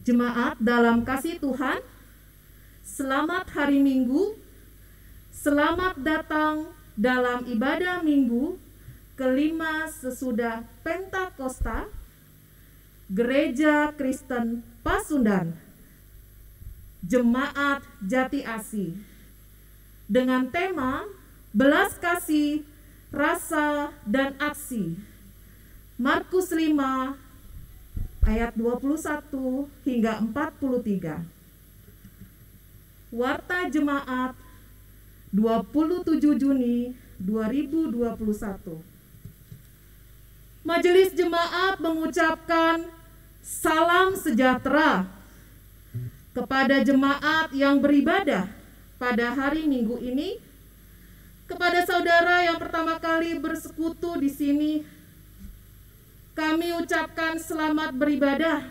Jemaat dalam kasih Tuhan, selamat hari Minggu, selamat datang dalam ibadah Minggu kelima sesudah Pentakosta, Gereja Kristen Pasundan, Jemaat Jati Asih, dengan tema belas kasih, rasa, dan aksi. Markus 5 ayat 21 hingga 43. Warta Jemaat 27 Juni 2021. Majelis Jemaat mengucapkan salam sejahtera kepada jemaat yang beribadah pada hari Minggu ini, kepada saudara yang pertama kali bersekutu di sini. Kami ucapkan selamat beribadah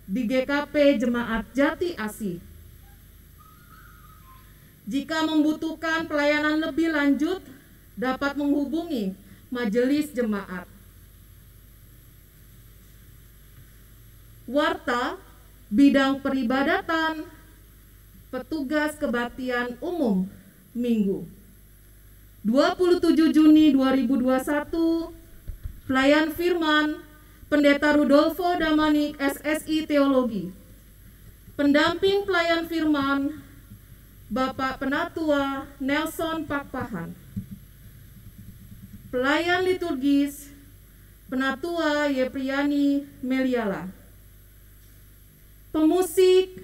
di GKP Jemaat Jati Asih. Jika membutuhkan pelayanan lebih lanjut, dapat menghubungi Majelis Jemaat. Warta bidang peribadatan, petugas kebaktian umum Minggu 27 Juni 2021, pelayan firman Pendeta Rudolfo Damanik, SSI Teologi. Pendamping pelayan firman Bapak Penatua Nelson Pakpahan. Pelayan liturgis Penatua Yepriani Meliala. Pemusik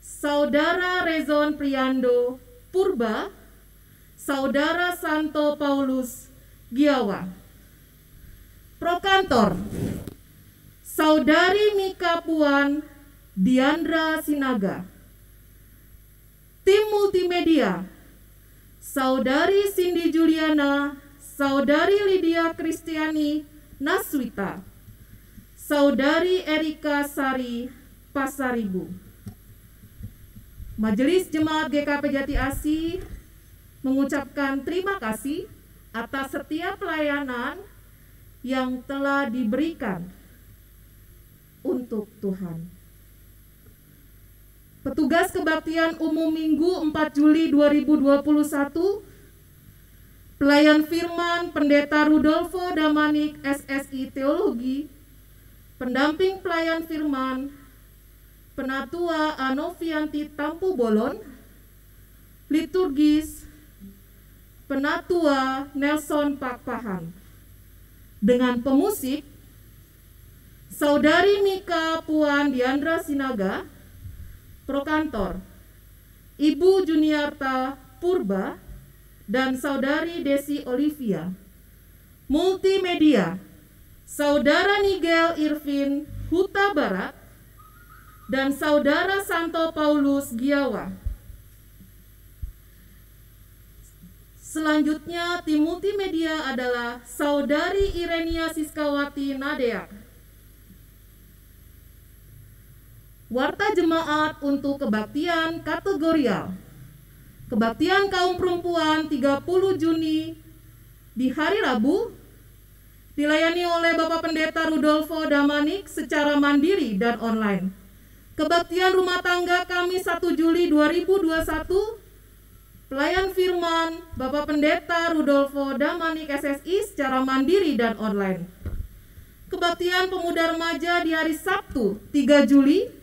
Saudara Rezon Priando Purba, Saudara Santo Paulus Giawa. Prokantor Saudari Mika Puan Diandra Sinaga. Tim multimedia Saudari Cindy Juliana, Saudari Lydia Kristiani Naswita, Saudari Erika Sari Pasaribu. Majelis Jemaat GKP Jati Asih mengucapkan terima kasih atas setiap pelayanan yang telah diberikan untuk Tuhan. Petugas Kebaktian Umum Minggu 4 Juli 2021, pelayan firman Pendeta Rudolfo Damanik, SSI Teologi. Pendamping pelayan firman Penatua Anovianti Tampu Bolon. Liturgis Penatua Nelson Pakpahan. Dengan pemusik Saudari Mika Puan Diandra Sinaga. Prokantor Ibu Juniarta Purba dan Saudari Desi Olivia. Multimedia Saudara Nigel Irvin Huta Barat dan Saudara Santo Paulus Giawa. Selanjutnya, tim multimedia adalah Saudari Irenia Siskawati Nadeak. Warta Jemaat untuk kebaktian kategorial. Kebaktian kaum perempuan 30 Juni di hari Rabu dilayani oleh Bapak Pendeta Rudolfo Damanik secara mandiri dan online. Kebaktian rumah tangga Kamis 1 Juli 2021, pelayan firman Bapak Pendeta Rudolfo Damanik, SSI secara mandiri dan online. Kebaktian pemuda remaja di hari Sabtu 3 Juli,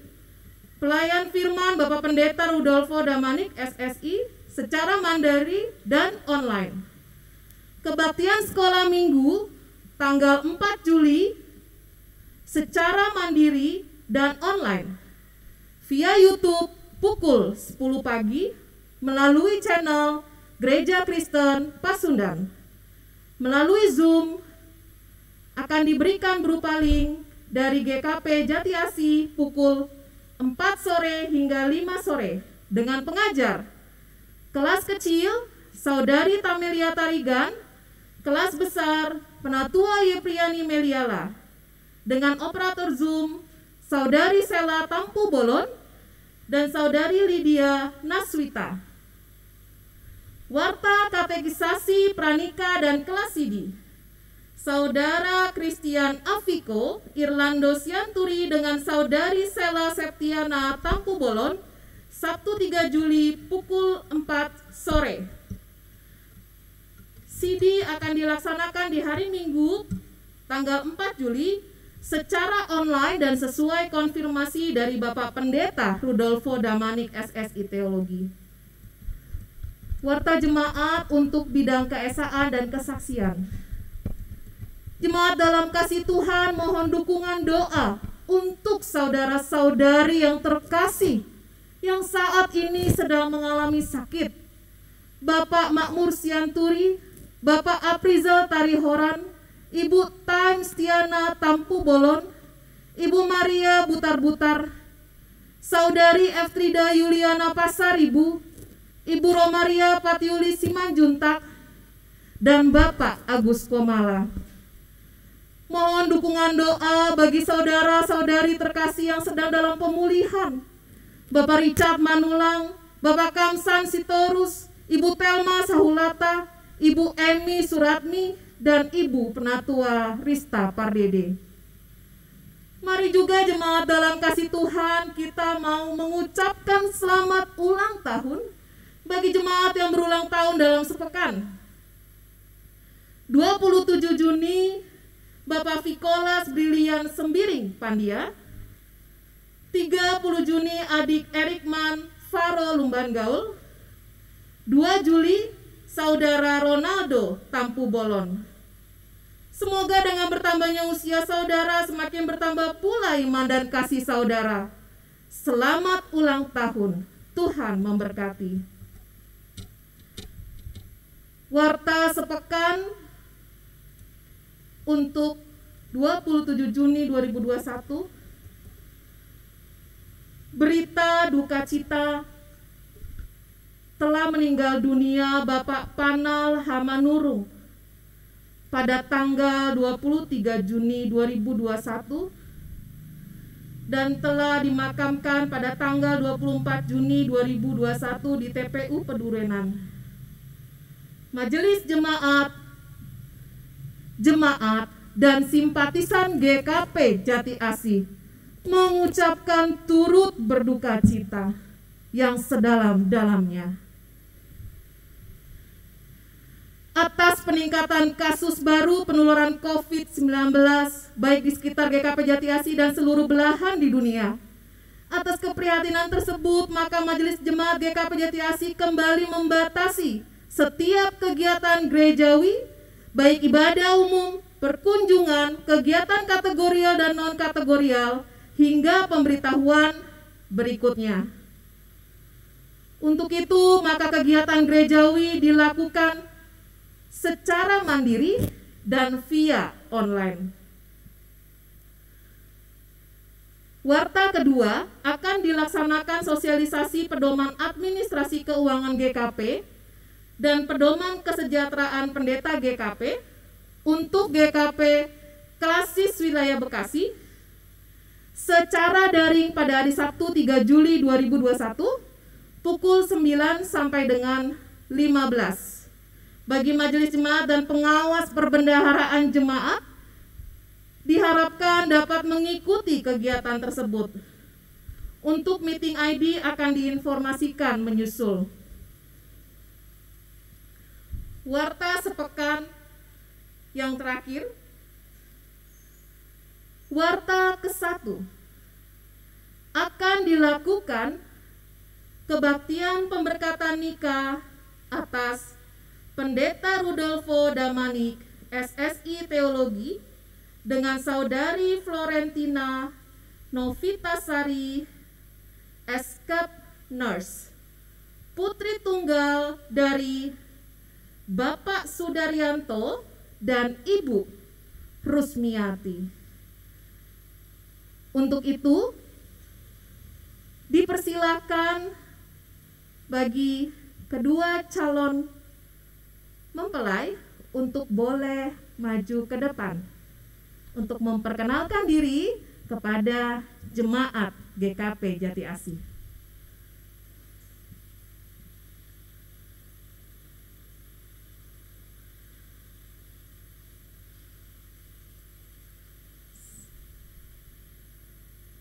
pelayan firman Bapak Pendeta Rudolfo Damanik, SSI secara mandiri dan online. Kebaktian sekolah minggu tanggal 4 Juli secara mandiri dan online. via YouTube pukul 10 pagi melalui channel Gereja Kristen Pasundan. Melalui Zoom akan diberikan berupa link dari GKP Jati Asih pukul 4 sore hingga 5 sore dengan pengajar kelas kecil Saudari Tamelia Tarigan, kelas besar Penatua Yepriani Meliala, dengan operator Zoom Saudari Sela Tampu Bolon dan Saudari Lydia Naswita. Warta katekisasi pranika dan kelas CD Saudara Christian Afiko Irlando Sianturi dengan Saudari Sela Septiana Tampu Bolon, Sabtu 3 Juli pukul 4 sore. CD akan dilaksanakan di hari Minggu tanggal 4 Juli secara online dan sesuai konfirmasi dari Bapak Pendeta Rudolfo Damanik SSI Teologi. Warta jemaat untuk bidang keesaan dan kesaksian. Jemaat dalam kasih Tuhan mohon dukungan doa untuk saudara-saudari yang terkasih yang saat ini sedang mengalami sakit. Bapak Makmur Sianturi, Bapak Aprizal Tarihoran, Ibu Time Stiana Tampu Bolon, Ibu Maria Butar-Butar, Saudari Eftrida Yuliana Pasaribu, Ibu Romaria Patiuli Simanjuntak, dan Bapak Agus Komala. Mohon dukungan doa bagi saudara-saudari terkasih yang sedang dalam pemulihan. Bapak Richard Manulang, Bapak Kamsan Sitorus, Ibu Telma Sahulata, Ibu Emi Suratmi, dan Ibu Penatua Rista Pardede. Mari juga jemaat dalam kasih Tuhan, kita mau mengucapkan selamat ulang tahun bagi jemaat yang berulang tahun dalam sepekan. 27 Juni, Bapak Vikolas Brilian Sembiring Pandia. 30 Juni, Adik Erikman Faro Lumban Gaul. 2 Juli, Saudara Ronaldo Tampu Bolon. Semoga dengan bertambahnya usia saudara semakin bertambah pula iman dan kasih saudara. Selamat ulang tahun, Tuhan memberkati. Warta sepekan untuk 27 Juni 2021. Berita duka cita telah meninggal dunia Bapak Panal Hamanurung pada tanggal 23 Juni 2021 dan telah dimakamkan pada tanggal 24 Juni 2021 di TPU Pedurenan. Majelis jemaat dan simpatisan GKP Jati Asih mengucapkan turut berduka cita yang sedalam-dalamnya atas peningkatan kasus baru penularan COVID-19 baik di sekitar GKP Jati Asih dan seluruh belahan di dunia. Atas keprihatinan tersebut, maka Majelis Jemaat GKP Jati Asih kembali membatasi setiap kegiatan gerejawi, baik ibadah umum, perkunjungan, kegiatan kategorial dan non-kategorial, hingga pemberitahuan berikutnya. Untuk itu, maka kegiatan gerejawi dilakukan secara mandiri dan via online. Warta kedua akan dilaksanakan sosialisasi pedoman administrasi keuangan GKP dan pedoman kesejahteraan pendeta GKP untuk GKP Klasis Wilayah Bekasi secara daring pada hari Sabtu 3 Juli 2021 pukul 9 sampai dengan 15. Bagi majelis jemaat dan pengawas perbendaharaan jemaat diharapkan dapat mengikuti kegiatan tersebut. Untuk meeting ID akan diinformasikan menyusul. Warta sepekan yang terakhir. Warta ke-1 akan dilakukan kebaktian pemberkatan nikah atas Pendeta Rudolfo Damanik SSI Teologi dengan Saudari Florentina Novitasari Escape Nurse, putri tunggal dari Bapak Sudaryanto dan Ibu Rusmiati. Untuk itu, dipersilakan bagi kedua calon mempelai untuk boleh maju ke depan untuk memperkenalkan diri kepada jemaat GKP Jati Asih.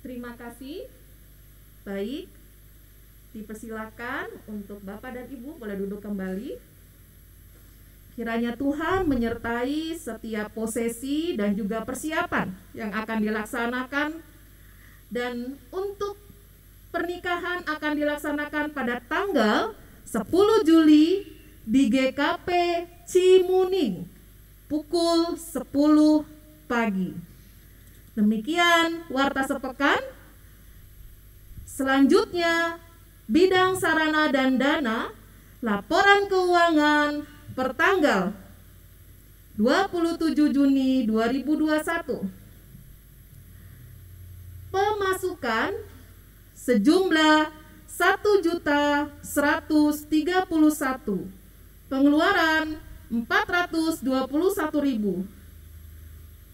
Terima kasih. Baik, dipersilakan untuk Bapak dan Ibu boleh duduk kembali. Kiranya Tuhan menyertai setiap prosesi dan juga persiapan yang akan dilaksanakan. Dan untuk pernikahan akan dilaksanakan pada tanggal 10 Juli di GKP Cimuning pukul 10 pagi. Demikian warta sepekan. Selanjutnya, bidang sarana dan dana, laporan keuangan pertanggal 27 Juni 2021. Pemasukan sejumlah 1.131.000, pengeluaran 421.000.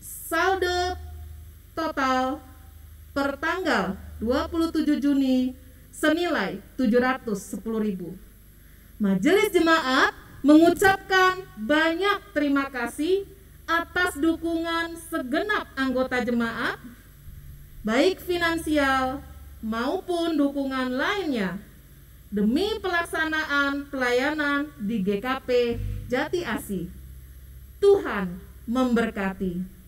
Saldo total per tanggal 27 Juni senilai 710.000. Majelis Jemaat mengucapkan banyak terima kasih atas dukungan segenap anggota jemaat, baik finansial maupun dukungan lainnya, demi pelaksanaan pelayanan di GKP Jati Asih. Tuhan memberkati.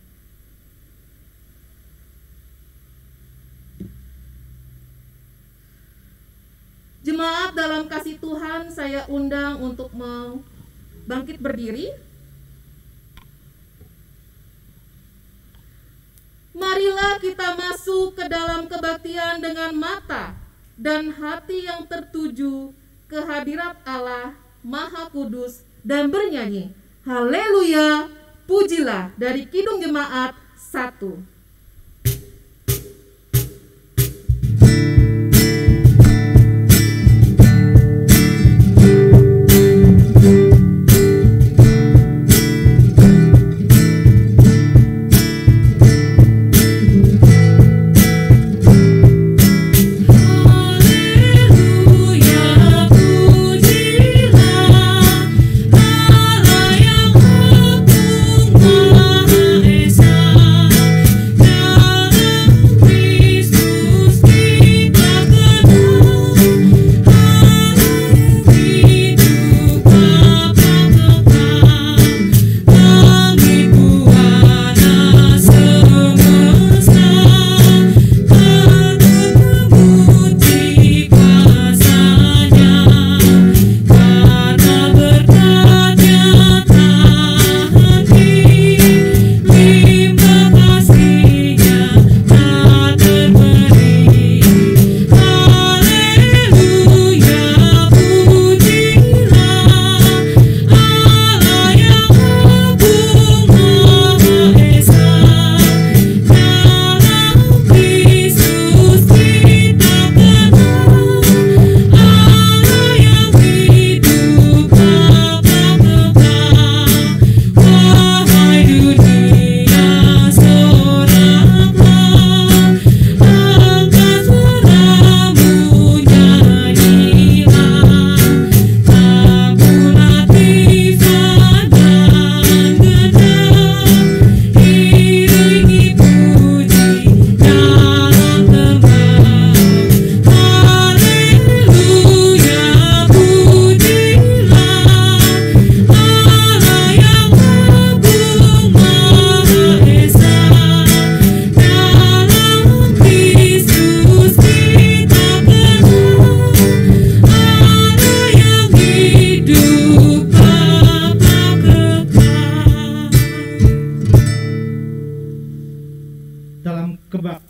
Jemaat dalam kasih Tuhan, saya undang untuk bangkit berdiri. Marilah kita masuk ke dalam kebaktian dengan mata dan hati yang tertuju ke hadirat Allah Maha Kudus dan bernyanyi Haleluya, pujilah dari Kidung Jemaat 1.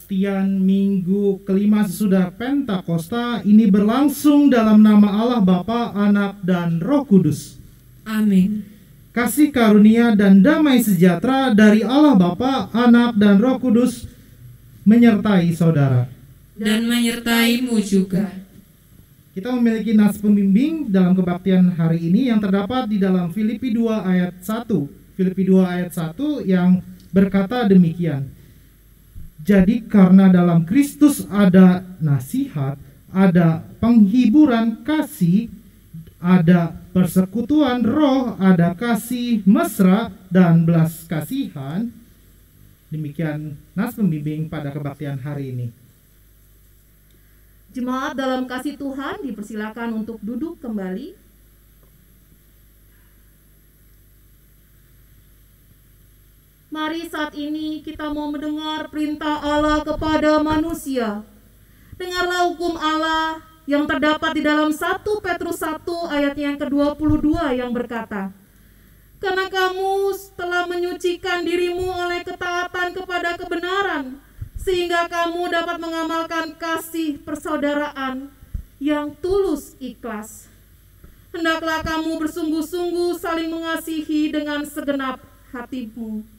kebaktian minggu kelima sesudah Pentakosta ini berlangsung dalam nama Allah Bapa, Anak, dan Roh Kudus. Amin. Kasih karunia dan damai sejahtera dari Allah Bapa, Anak, dan Roh Kudus menyertai saudara. Dan menyertaimu juga. Kita memiliki nas pembimbing dalam kebaktian hari ini yang terdapat di dalam Filipi 2 ayat 1. Filipi 2 ayat 1 yang berkata demikian. Jadi karena dalam Kristus ada nasihat, ada penghiburan kasih, ada persekutuan roh, ada kasih mesra dan belas kasihan. Demikian nas pembimbing pada kebaktian hari ini. Jemaat dalam kasih Tuhan dipersilakan untuk duduk kembali. Mari saat ini kita mau mendengar perintah Allah kepada manusia. Dengarlah hukum Allah yang terdapat di dalam 1 Petrus 1 ayat yang ke-22 yang berkata, karena kamu telah menyucikan dirimu oleh ketaatan kepada kebenaran, sehingga kamu dapat mengamalkan kasih persaudaraan yang tulus ikhlas. Hendaklah kamu bersungguh-sungguh saling mengasihi dengan segenap hatimu.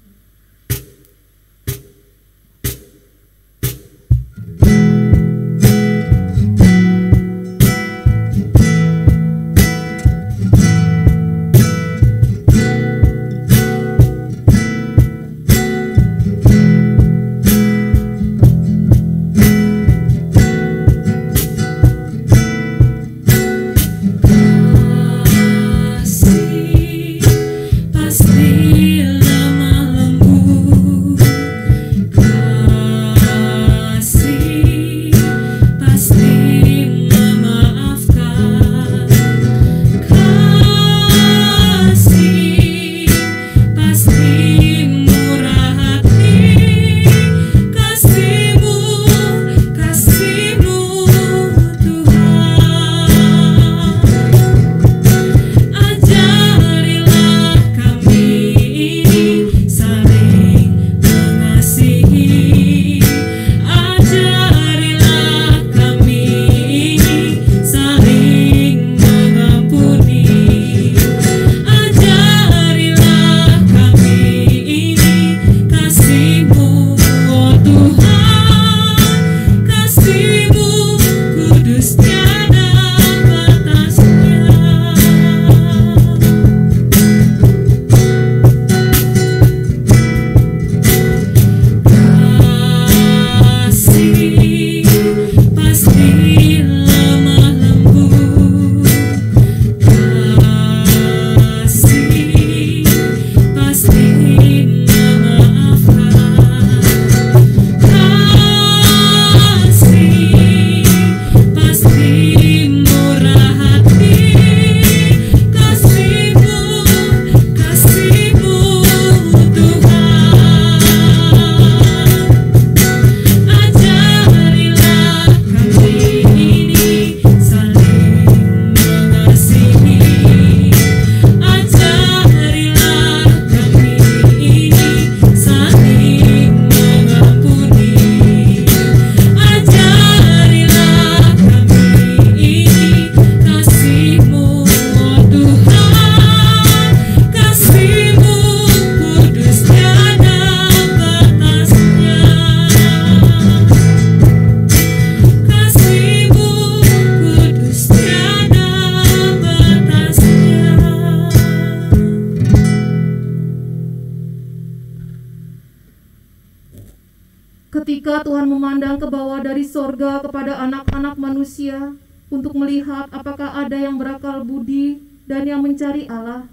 Ketika Tuhan memandang ke bawah dari sorga kepada anak-anak manusia untuk melihat apakah ada yang berakal budi dan yang mencari Allah,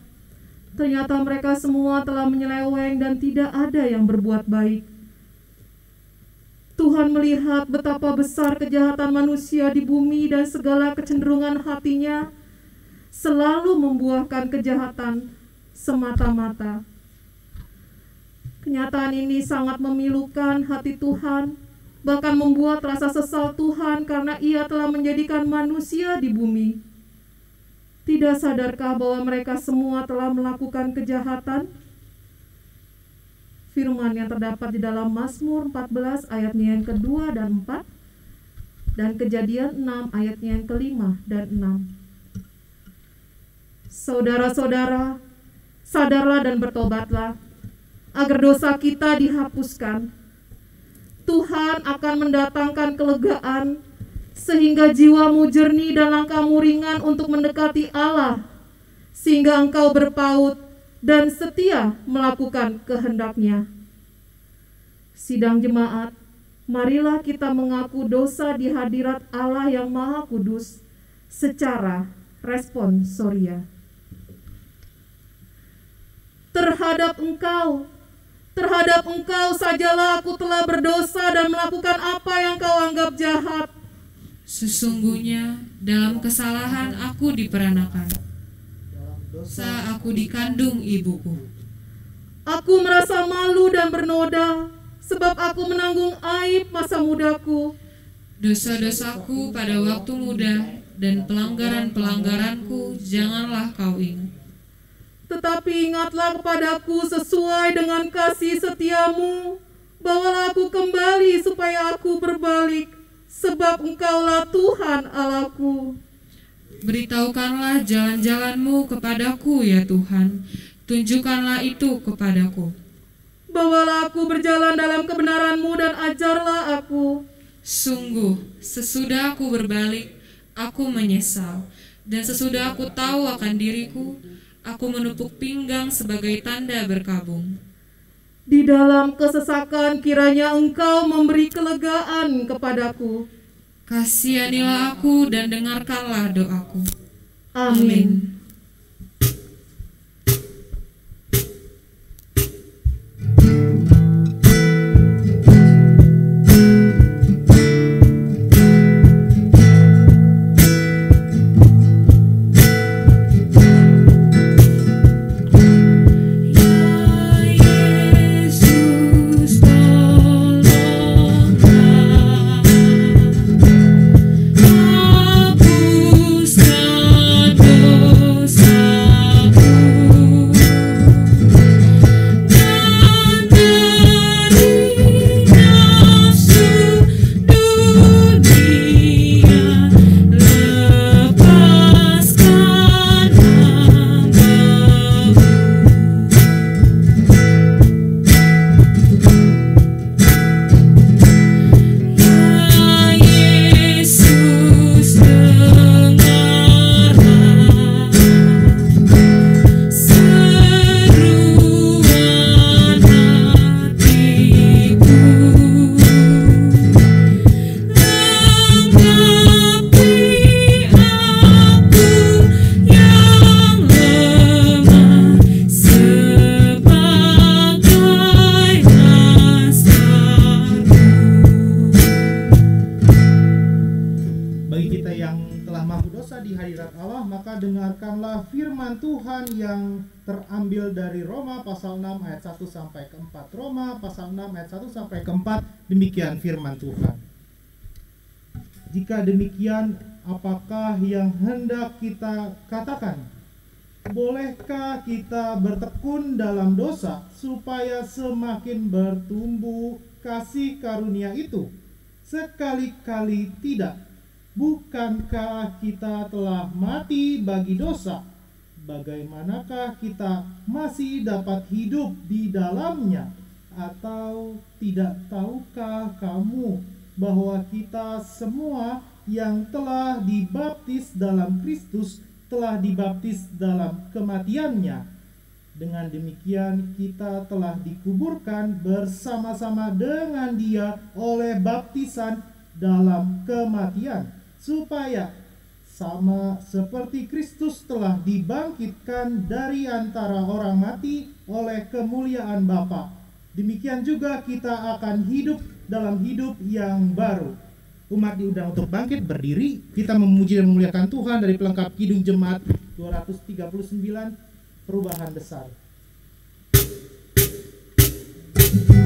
ternyata mereka semua telah menyeleweng dan tidak ada yang berbuat baik. Tuhan melihat betapa besar kejahatan manusia di bumi dan segala kecenderungan hatinya selalu membuahkan kejahatan semata-mata. Kenyataan ini sangat memilukan hati Tuhan, bahkan membuat rasa sesal Tuhan karena Ia telah menjadikan manusia di bumi. Tidak sadarkah bahwa mereka semua telah melakukan kejahatan? firman yang terdapat di dalam Mazmur 14 ayatnya yang kedua dan 4, dan Kejadian 6 ayatnya yang kelima dan 6. Saudara-saudara, sadarlah dan bertobatlah, agar dosa kita dihapuskan. Tuhan akan mendatangkan kelegaan, sehingga jiwamu jernih dan langkahmu ringan untuk mendekati Allah, sehingga engkau berpaut dan setia melakukan kehendak-Nya. Sidang jemaat, marilah kita mengaku dosa di hadirat Allah yang Maha Kudus secara responsoria. Terhadap engkau sajalah aku telah berdosa dan melakukan apa yang kau anggap jahat. Sesungguhnya dalam kesalahan aku diperanakan, dosa aku dikandung ibuku. Aku merasa malu dan bernoda, sebab aku menanggung aib masa mudaku. Dosa-dosaku pada waktu muda dan pelanggaran-pelanggaranku janganlah kau ingat. Tetapi ingatlah kepadaku sesuai dengan kasih setiamu, bawalah aku kembali supaya aku berbalik, sebab engkaulah Tuhan Allahku. Beritahukanlah jalan-jalanmu kepadaku ya Tuhan, tunjukkanlah itu kepadaku. Bawalah aku berjalan dalam kebenaran-Mu dan ajarlah aku. Sungguh, sesudah aku berbalik, aku menyesal, dan sesudah aku tahu akan diriku, aku menepuk pinggang sebagai tanda berkabung. Di dalam kesesakan kiranya Engkau memberi kelegaan kepadaku. Kasihanilah aku dan dengarkanlah doaku. Amin. Dengarkanlah firman Tuhan yang terambil dari Roma pasal 6 ayat 1 sampai ke 4. Roma pasal 6 ayat 1 sampai ke 4, demikian firman Tuhan. Jika demikian, apakah yang hendak kita katakan? Bolehkah kita bertekun dalam dosa supaya semakin bertumbuh kasih karunia itu? Sekali-kali tidak. Bukankah kita telah mati bagi dosa? Bagaimanakah kita masih dapat hidup di dalamnya? Atau tidak tahukah kamu bahwa kita semua yang telah dibaptis dalam Kristus telah dibaptis dalam kematiannya? Dengan demikian kita telah dikuburkan bersama-sama dengan Dia oleh baptisan dalam kematian, supaya sama seperti Kristus telah dibangkitkan dari antara orang mati oleh kemuliaan Bapa, demikian juga kita akan hidup dalam hidup yang baru. Umat diundang untuk bangkit berdiri, kita memuji dan memuliakan Tuhan dari pelengkap Kidung Jemaat 239, Perubahan Besar. Perubahan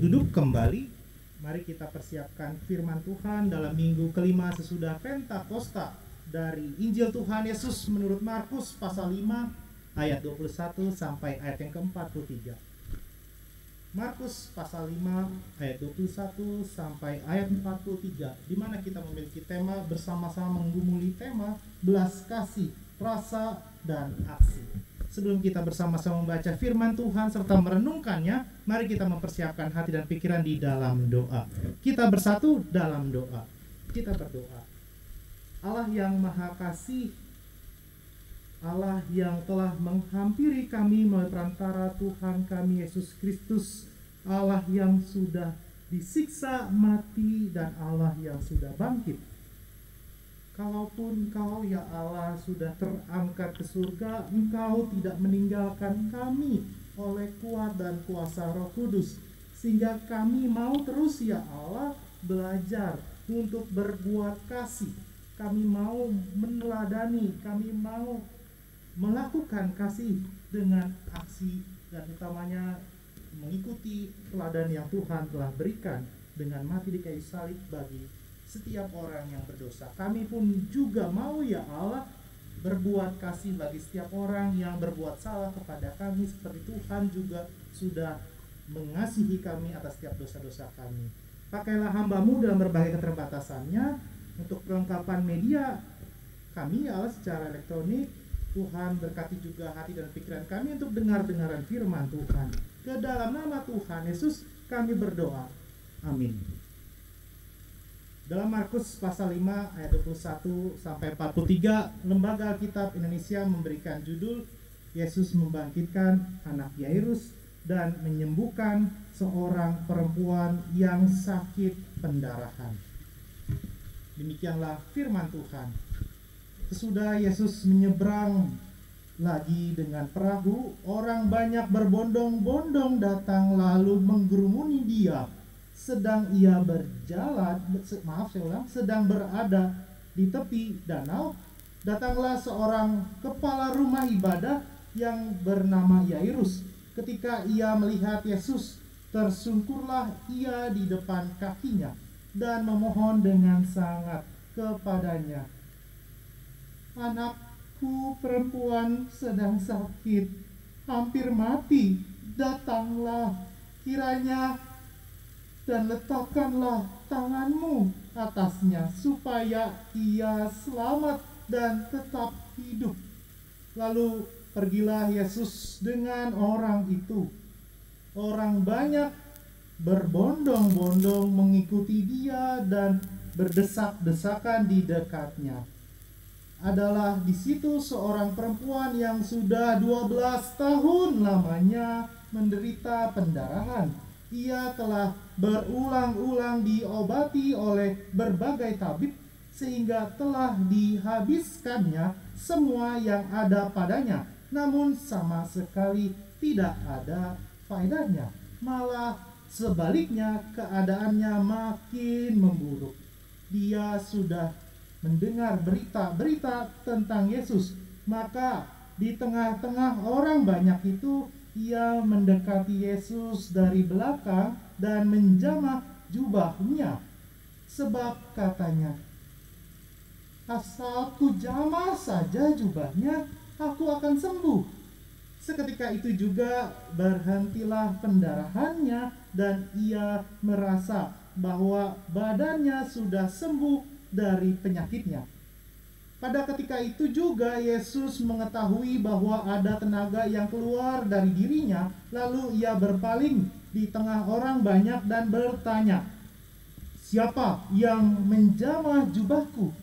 duduk kembali. Mari kita persiapkan firman Tuhan dalam minggu kelima sesudah Pentakosta dari Injil Tuhan Yesus menurut Markus pasal 5 ayat 21 sampai ayat yang ke-43. Markus pasal 5 ayat 21 sampai ayat 43, di mana kita memiliki tema bersama-sama menggumuli tema belas kasih, rasa, dan aksi. Sebelum kita bersama-sama membaca firman Tuhan serta merenungkannya, mari kita mempersiapkan hati dan pikiran di dalam doa. Kita bersatu dalam doa. Kita berdoa. Allah yang Maha Kasih, Allah yang telah menghampiri kami melalui perantara Tuhan kami Yesus Kristus, Allah yang sudah disiksa mati dan Allah yang sudah bangkit. Kalaupun Engkau ya Allah sudah terangkat ke surga, Engkau tidak meninggalkan kami oleh kuat dan kuasa Roh Kudus, sehingga kami mau terus ya Allah belajar untuk berbuat kasih. Kami mau meneladani, kami mau melakukan kasih dengan aksi, dan utamanya mengikuti teladan yang Tuhan telah berikan dengan mati di kayu salib bagi setiap orang yang berdosa. Kami pun juga mau ya Allah berbuat kasih bagi setiap orang yang berbuat salah kepada kami, seperti Tuhan juga sudah mengasihi kami atas setiap dosa-dosa kami. Pakailah hamba-Mu dalam berbagai keterbatasannya untuk perlengkapan media kami ya Allah secara elektronik. Tuhan berkati juga hati dan pikiran kami untuk dengar-dengaran firman Tuhan. Ke dalam nama Tuhan Yesus kami berdoa. Amin. Dalam Markus pasal 5 ayat 21 sampai 43, Lembaga Alkitab Indonesia memberikan judul Yesus membangkitkan anak Yairus dan menyembuhkan seorang perempuan yang sakit pendarahan. Demikianlah firman Tuhan. Sesudah Yesus menyeberang lagi dengan perahu, orang banyak berbondong-bondong datang lalu menggerumuni Dia. Sedang ia sedang berada di tepi danau, datanglah seorang kepala rumah ibadah yang bernama Yairus. Ketika ia melihat Yesus, tersungkurlah ia di depan kakinya dan memohon dengan sangat kepadanya, "Anakku perempuan sedang sakit, hampir mati. Datanglah kiranya dan letakkanlah tanganmu atasnya supaya ia selamat dan tetap hidup." Lalu pergilah Yesus dengan orang itu. Orang banyak berbondong-bondong mengikuti Dia dan berdesak-desakan di dekatnya. Adalah di situ seorang perempuan yang sudah 12 tahun lamanya menderita pendarahan. Ia telah berulang-ulang diobati oleh berbagai tabib sehingga telah dihabiskannya semua yang ada padanya, namun sama sekali tidak ada faedahnya. Malah sebaliknya keadaannya makin memburuk. Dia sudah mendengar berita-berita tentang Yesus, maka di tengah-tengah orang banyak itu ia mendekati Yesus dari belakang dan menjamah jubahnya, sebab katanya, "Asal ku jamah saja jubahnya, aku akan sembuh." Seketika itu juga berhentilah pendarahannya dan ia merasa bahwa badannya sudah sembuh dari penyakitnya. Pada ketika itu juga Yesus mengetahui bahwa ada tenaga yang keluar dari dirinya, lalu ia berpaling di tengah orang banyak dan bertanya, "Siapa yang menjamah jubahku?"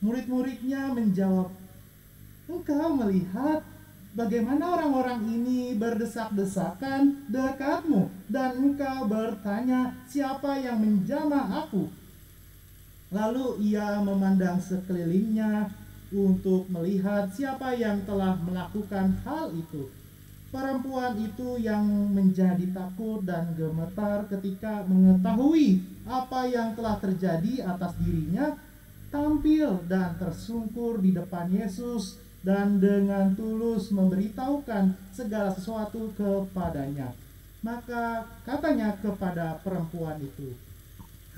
Murid-muridnya menjawab, "Engkau melihat bagaimana orang-orang ini berdesak-desakan dekatmu, dan engkau bertanya, siapa yang menjamah aku?" Lalu ia memandang sekelilingnya untuk melihat siapa yang telah melakukan hal itu. Perempuan itu yang menjadi takut dan gemetar ketika mengetahui apa yang telah terjadi atas dirinya, tampil dan tersungkur di depan Yesus dan dengan tulus memberitahukan segala sesuatu kepadanya. Maka katanya kepada perempuan itu,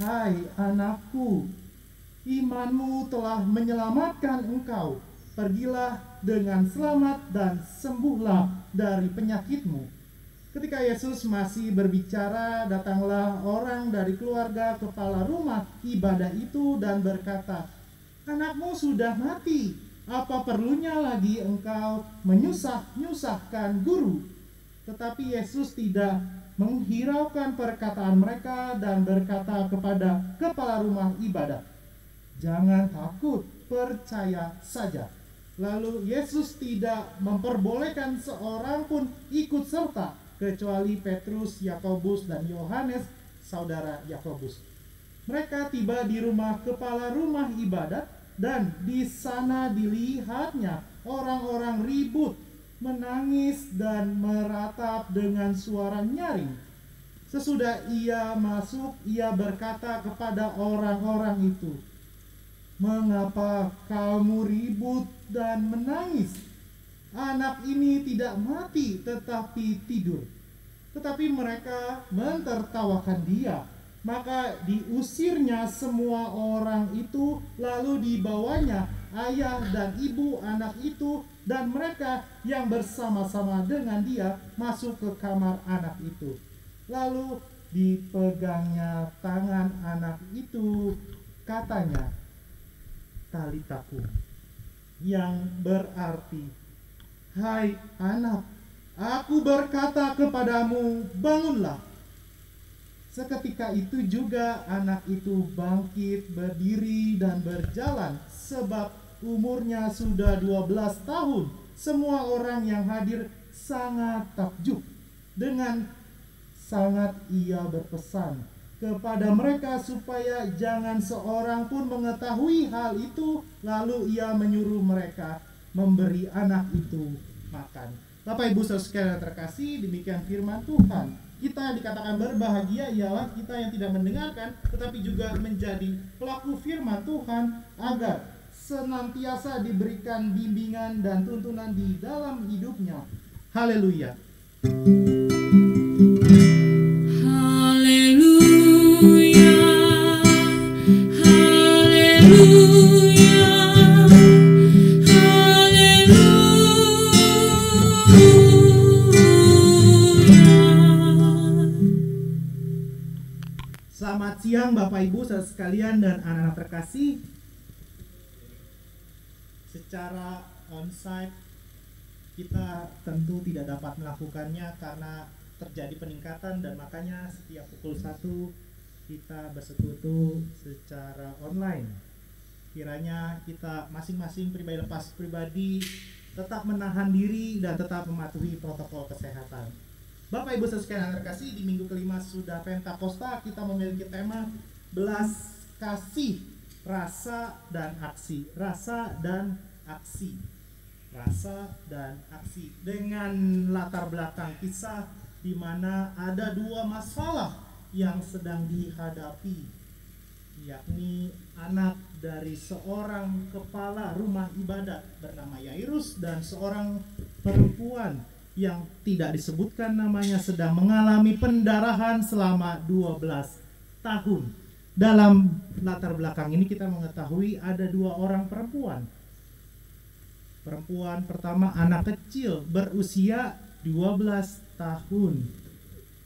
"Hai anakku, imanmu telah menyelamatkan engkau. Pergilah dengan selamat dan sembuhlah dari penyakitmu." Ketika Yesus masih berbicara, datanglah orang dari keluarga kepala rumah ibadah itu dan berkata, "Anakmu sudah mati. Apa perlunya lagi engkau menyusahkan guru?" Tetapi Yesus tidak menghiraukan perkataan mereka dan berkata kepada kepala rumah ibadah, "Jangan takut, percaya saja." Lalu Yesus tidak memperbolehkan seorang pun ikut serta kecuali Petrus, Yakobus, dan Yohanes, saudara Yakobus. Mereka tiba di rumah kepala rumah ibadat, dan di sana dilihatnya orang-orang ribut, menangis, dan meratap dengan suara nyaring. Sesudah ia masuk, ia berkata kepada orang-orang itu, "Mengapa kamu ribut dan menangis? Anak ini tidak mati tetapi tidur." Tetapi mereka mentertawakan dia. Maka diusirnya semua orang itu, lalu dibawanya ayah dan ibu anak itu dan mereka yang bersama-sama dengan dia masuk ke kamar anak itu. Lalu dipegangnya tangan anak itu, katanya, "Talitaku," yang berarti, "Hai anak, aku berkata kepadamu, bangunlah." Seketika itu juga anak itu bangkit, berdiri, dan berjalan, sebab umurnya sudah 12 tahun. Semua orang yang hadir sangat takjub. Dengan sangat ia berpesan kepada mereka supaya jangan seorang pun mengetahui hal itu. Lalu ia menyuruh mereka memberi anak itu makan. Bapak Ibu Saudara sekalian terkasih, demikian firman Tuhan. Kita dikatakan berbahagia ialah kita yang tidak mendengarkan, tetapi juga menjadi pelaku firman Tuhan, agar senantiasa diberikan bimbingan dan tuntunan di dalam hidupnya. Haleluya. Haleluya, haleluya, Selamat siang Bapak Ibu saudara sekalian dan anak-anak terkasih. Secara onsite kita tentu tidak dapat melakukannya karena terjadi peningkatan, dan makanya setiap pukul 1 kita bersekutu secara online. Kiranya kita masing-masing pribadi lepas pribadi tetap menahan diri dan tetap mematuhi protokol kesehatan. Bapak Ibu sekalian terkasih, di minggu kelima sudah Pentakosta, kita memiliki tema belas kasih, rasa dan aksi. Rasa dan aksi. Rasa dan aksi. Dengan latar belakang kisah di mana ada dua masalah yang sedang dihadapi, yakni anak dari seorang kepala rumah ibadat bernama Yairus dan seorang perempuan yang tidak disebutkan namanya sedang mengalami pendarahan selama 12 tahun. Dalam latar belakang ini kita mengetahui ada dua orang perempuan. Perempuan pertama anak kecil berusia 12 tahun.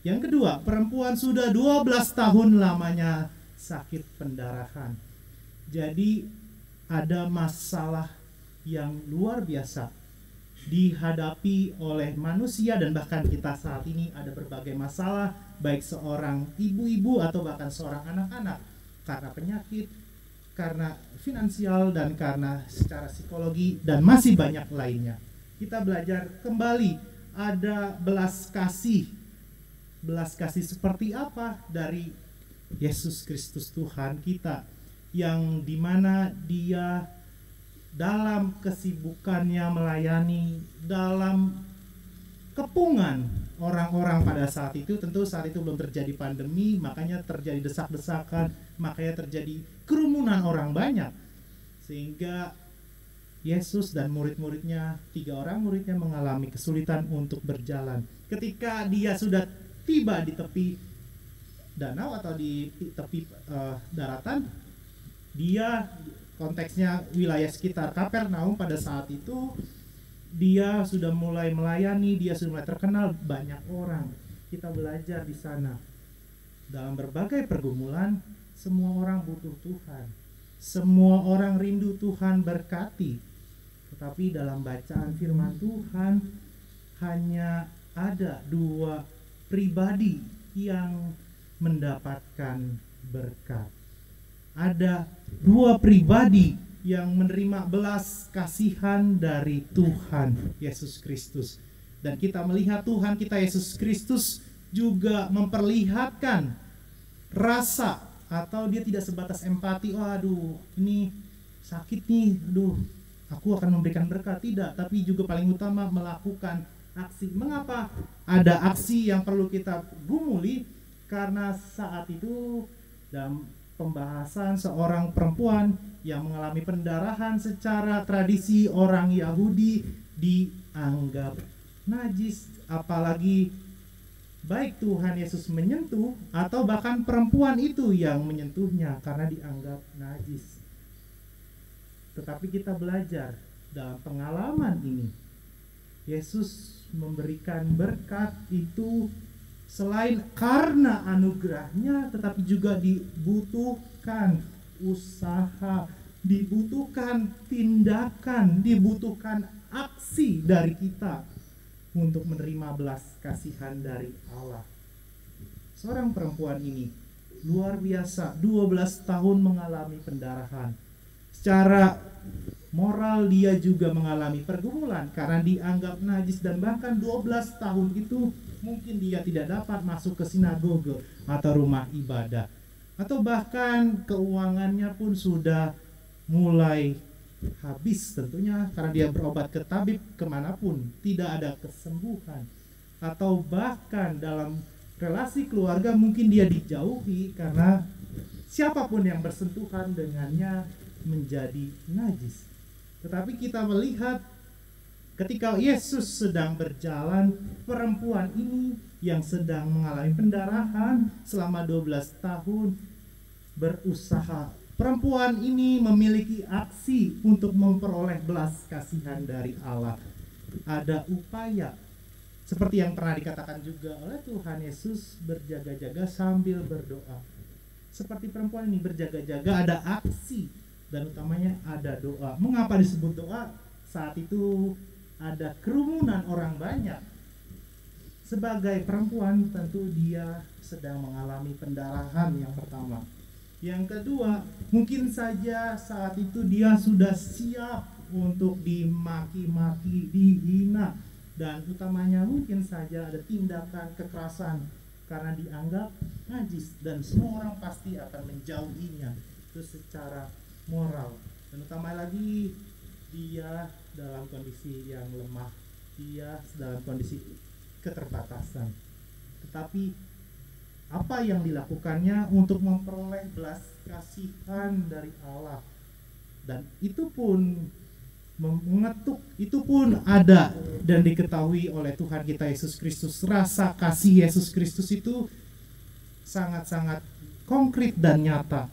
Yang kedua, perempuan sudah 12 tahun lamanya sakit pendarahan. Jadi ada masalah yang luar biasa dihadapi oleh manusia, dan bahkan kita saat ini ada berbagai masalah, baik seorang ibu-ibu atau bahkan seorang anak-anak, karena penyakit, karena finansial, dan karena secara psikologi, dan masih banyak lainnya. Kita belajar kembali ada belas kasih seperti apa dari Yesus Kristus Tuhan kita, yang dimana dia dalam kesibukannya melayani, dalam kepungan orang-orang pada saat itu, tentu saat itu belum terjadi pandemi, makanya terjadi desak-desakan, makanya terjadi kerumunan orang banyak, sehingga Yesus dan murid-muridnya, 3 orang muridnya mengalami kesulitan untuk berjalan. Ketika dia sudah tiba di tepi danau atau di tepi daratan, dia konteksnya wilayah sekitar Kapernaum pada saat itu, dia sudah mulai melayani, dia sudah mulai terkenal, banyak orang. Kita belajar di sana. Dalam berbagai pergumulan, semua orang butuh Tuhan. Semua orang rindu Tuhan berkati. Tetapi dalam bacaan firman Tuhan, hanya ada 2 pribadi yang mendapatkan berkat. Ada 2 pribadi yang menerima belas kasihan dari Tuhan Yesus Kristus. Dan kita melihat Tuhan kita Yesus Kristus juga memperlihatkan rasa, atau dia tidak sebatas empati, aduh ini sakit nih, aduh aku akan memberikan berkat, tidak, tapi juga paling utama melakukan aksi. Mengapa ada aksi yang perlu kita gumuli? Karena saat itu dalam pembahasan seorang perempuan yang mengalami pendarahan, secara tradisi orang Yahudi dianggap najis, apalagi baik Tuhan Yesus menyentuh atau bahkan perempuan itu yang menyentuhnya, karena dianggap najis. Tetapi kita belajar dalam pengalaman ini, Yesus memberikan berkat itu selain karena anugerahnya, tetapi juga dibutuhkan usaha, dibutuhkan tindakan, dibutuhkan aksi dari kita untuk menerima belas kasihan dari Allah. Seorang perempuan ini luar biasa, 12 tahun mengalami pendarahan. Secara moral dia juga mengalami pergumulan karena dianggap najis, dan bahkan 12 tahun itu mungkin dia tidak dapat masuk ke sinagoge atau rumah ibadah, atau bahkan keuangannya pun sudah mulai habis tentunya karena dia berobat ke tabib kemanapun, tidak ada kesembuhan. Atau bahkan dalam relasi keluarga mungkin dia dijauhi karena siapapun yang bersentuhan dengannya menjadi najis. Tetapi kita melihat ketika Yesus sedang berjalan, perempuan ini yang sedang mengalami pendarahan selama 12 tahun berusaha. Perempuan ini memiliki aksi untuk memperoleh belas kasihan dari Allah. Ada upaya, seperti yang pernah dikatakan juga oleh Tuhan Yesus, berjaga-jaga sambil berdoa. Seperti perempuan ini berjaga-jaga, ada aksi, dan utamanya ada doa. Mengapa disebut doa? Saat itu ada kerumunan orang banyak. Sebagai perempuan tentu dia sedang mengalami pendarahan yang pertama. Yang kedua, mungkin saja saat itu dia sudah siap untuk dimaki-maki, dihina, dan utamanya mungkin saja ada tindakan kekerasan karena dianggap najis, dan semua orang pasti akan menjauhinya. Itu secara moral. Dan utama lagi, dia dalam kondisi yang lemah, dia dalam kondisi keterbatasan. Tetapi apa yang dilakukannya untuk memperoleh belas kasihan dari Allah, dan itu pun mengetuk, itu pun ada dan diketahui oleh Tuhan kita Yesus Kristus. Rasa kasih Yesus Kristus itu sangat-sangat konkret dan nyata.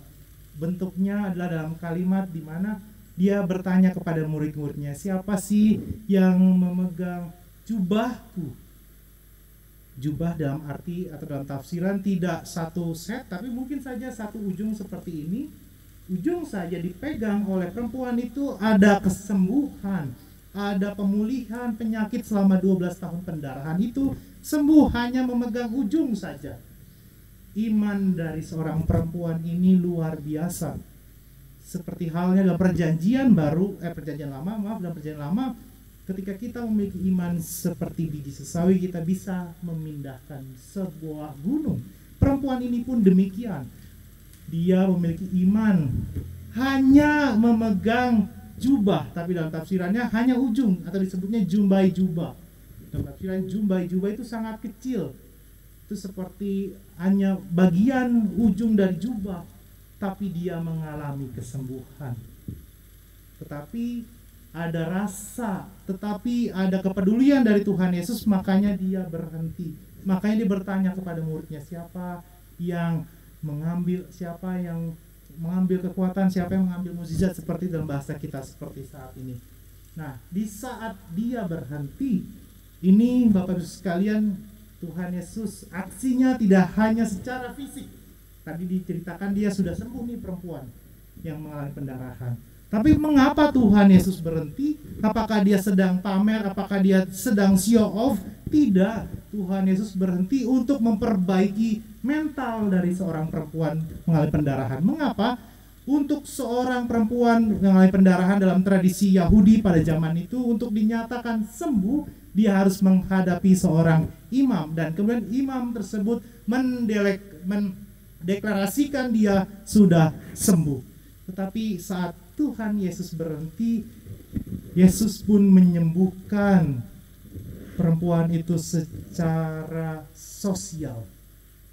Bentuknya adalah dalam kalimat di mana dia bertanya kepada murid-muridnya, siapa sih yang memegang jubahku? Jubah dalam arti atau dalam tafsiran tidak satu set, tapi mungkin saja satu ujung seperti ini. Ujung saja dipegang oleh perempuan itu, ada kesembuhan, ada pemulihan penyakit selama 12 tahun pendarahan itu sembuh hanya memegang ujung saja. Iman dari seorang perempuan ini luar biasa. Seperti halnya dalam perjanjian lama, ketika kita memiliki iman seperti biji sesawi, kita bisa memindahkan sebuah gunung. Perempuan ini pun demikian. Dia memiliki iman hanya memegang jubah, tapi dalam tafsirannya hanya ujung, atau disebutnya jumbai jubah. Dalam tafsiran jumbai jubah itu sangat kecil. Itu seperti hanya bagian ujung dari jubah, tapi dia mengalami kesembuhan. Tetapi ada rasa, tetapi ada kepedulian dari Tuhan Yesus, makanya dia berhenti. Makanya dia bertanya kepada muridnya, siapa yang mengambil kekuatan, siapa yang mengambil mukjizat, seperti dalam bahasa kita seperti saat ini. Nah, di saat dia berhenti, ini Bapak Ibu sekalian, Tuhan Yesus aksinya tidak hanya secara fisik. Tadi diceritakan dia sudah sembuh nih perempuan yang mengalami pendarahan. Tapi mengapa Tuhan Yesus berhenti? Apakah dia sedang pamer? Apakah dia sedang show off? Tidak. Tuhan Yesus berhenti untuk memperbaiki mental dari seorang perempuan mengalami pendarahan. Mengapa? Untuk seorang perempuan mengalami pendarahan dalam tradisi Yahudi pada zaman itu, untuk dinyatakan sembuh, dia harus menghadapi seorang imam. Dan kemudian imam tersebut mendeklarasikan dia sudah sembuh. Tetapi saat Tuhan Yesus berhenti, Yesus pun menyembuhkan perempuan itu secara sosial.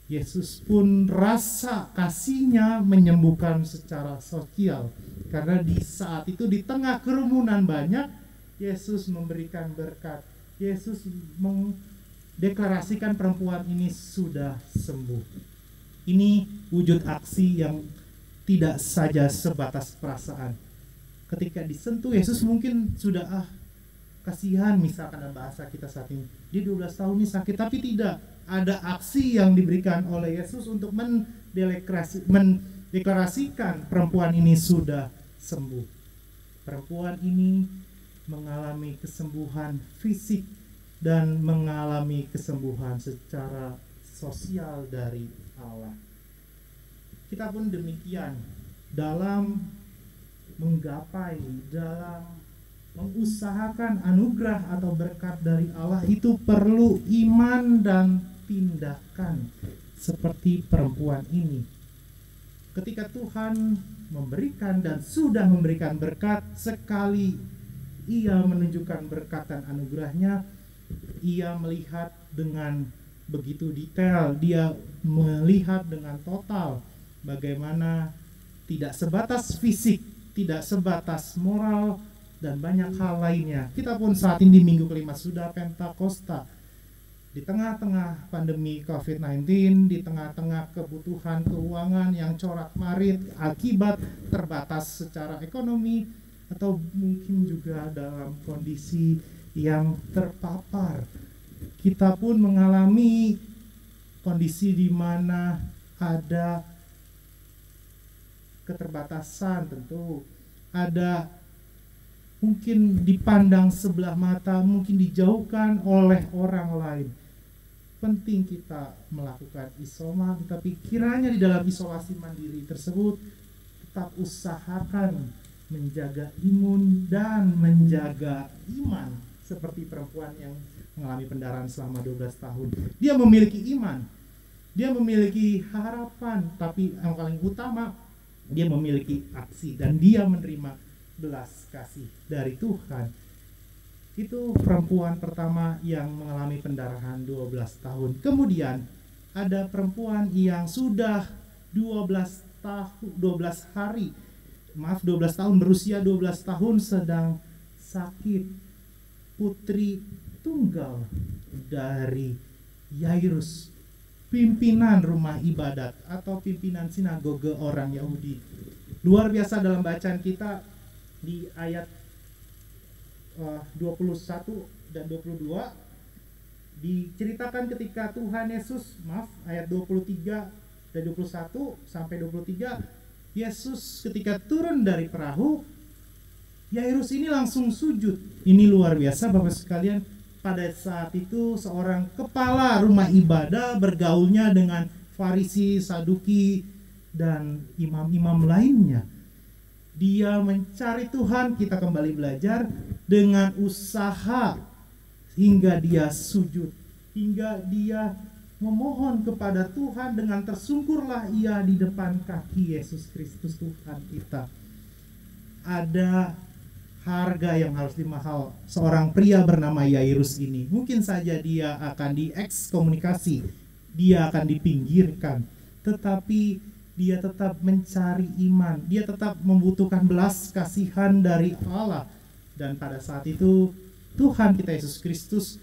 Yesus pun rasa kasihnya menyembuhkan secara sosial. Karena di saat itu di tengah kerumunan banyak, Yesus memberikan berkat. Yesus mendeklarasikan perempuan ini sudah sembuh. Ini wujud aksi yang tidak saja sebatas perasaan. Ketika disentuh, Yesus mungkin sudah kasihan, misalkan dalam bahasa kita saat ini, dia 12 tahun ini sakit, tapi tidak ada aksi yang diberikan oleh Yesus untuk mendeklarasikan perempuan ini sudah sembuh. Perempuan ini mengalami kesembuhan fisik dan mengalami kesembuhan secara sosial dari Allah. Kita pun demikian, dalam menggapai, dalam mengusahakan anugerah atau berkat dari Allah itu perlu iman dan tindakan seperti perempuan ini. Ketika Tuhan memberikan dan sudah memberikan berkat, sekali ia menunjukkan berkat dan anugerahnya, ia melihat dengan begitu detail, dia melihat dengan total bagaimana tidak sebatas fisik, tidak sebatas moral, dan banyak hal lainnya. Kita pun saat ini di minggu kelima sudah Pentakosta, di tengah-tengah pandemi COVID-19, di tengah-tengah kebutuhan keuangan yang corak-marit akibat terbatas secara ekonomi, atau mungkin juga dalam kondisi yang terpapar. Kita pun mengalami kondisi di mana ada keterbatasan, tentu ada mungkin dipandang sebelah mata, mungkin dijauhkan oleh orang lain. Penting kita melakukan isoman, tetapi kiranya di dalam isolasi mandiri tersebut tetap usahakan menjaga imun dan menjaga iman, seperti perempuan yang mengalami pendarahan selama 12 tahun. Dia memiliki iman, dia memiliki harapan, tapi yang paling utama dia memiliki aksi dan dia menerima belas kasih dari Tuhan. Itu perempuan pertama yang mengalami pendarahan 12 tahun. Kemudian ada perempuan yang sudah 12 tahun, berusia 12 tahun sedang sakit. Putri tunggal dari Yairus, pimpinan rumah ibadat atau pimpinan sinagoge orang Yahudi. Luar biasa dalam bacaan kita di ayat 21 dan 22 diceritakan ketika Tuhan Yesus, ayat 23 dan 21 sampai 23, Yesus ketika turun dari perahu, Yairus ini langsung sujud. Ini luar biasa Bapak sekalian. Pada saat itu seorang kepala rumah ibadah bergaulnya dengan Farisi, Saduki, dan imam-imam lainnya. Dia mencari Tuhan, kita kembali belajar, dengan usaha hingga dia sujud, hingga dia memohon kepada Tuhan, dengan tersungkurlah ia di depan kaki Yesus Kristus Tuhan kita. Ada harga yang harus dimahal seorang pria bernama Yairus ini. Mungkin saja dia akan diekskomunikasi, dia akan dipinggirkan, tetapi dia tetap mencari iman, dia tetap membutuhkan belas kasihan dari Allah. Dan pada saat itu Tuhan kita Yesus Kristus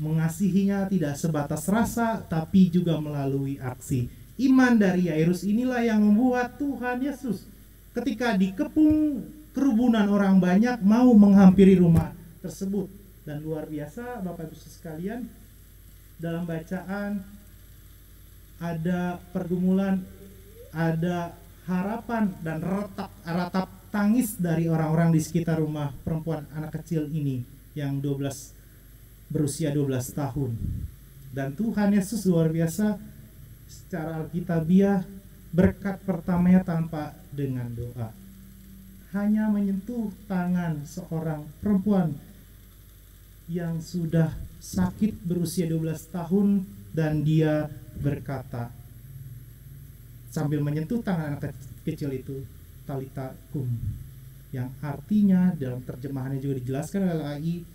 mengasihinya tidak sebatas rasa, tapi juga melalui aksi. Iman dari Yairus inilah yang membuat Tuhan Yesus ketika dikepung kerubunan orang banyak mau menghampiri rumah tersebut. Dan luar biasa Bapak Ibu sekalian, dalam bacaan ada pergumulan, ada harapan dan ratap tangis dari orang-orang di sekitar rumah perempuan anak kecil ini yang berusia 12 tahun. Dan Tuhan Yesus luar biasa secara alkitabiah, berkat pertamanya tanpa dengan doa, hanya menyentuh tangan seorang perempuan yang sudah sakit berusia 12 tahun, dan dia berkata sambil menyentuh tangan anak kecil itu, Talita kum, yang artinya dalam terjemahannya juga dijelaskan lagi,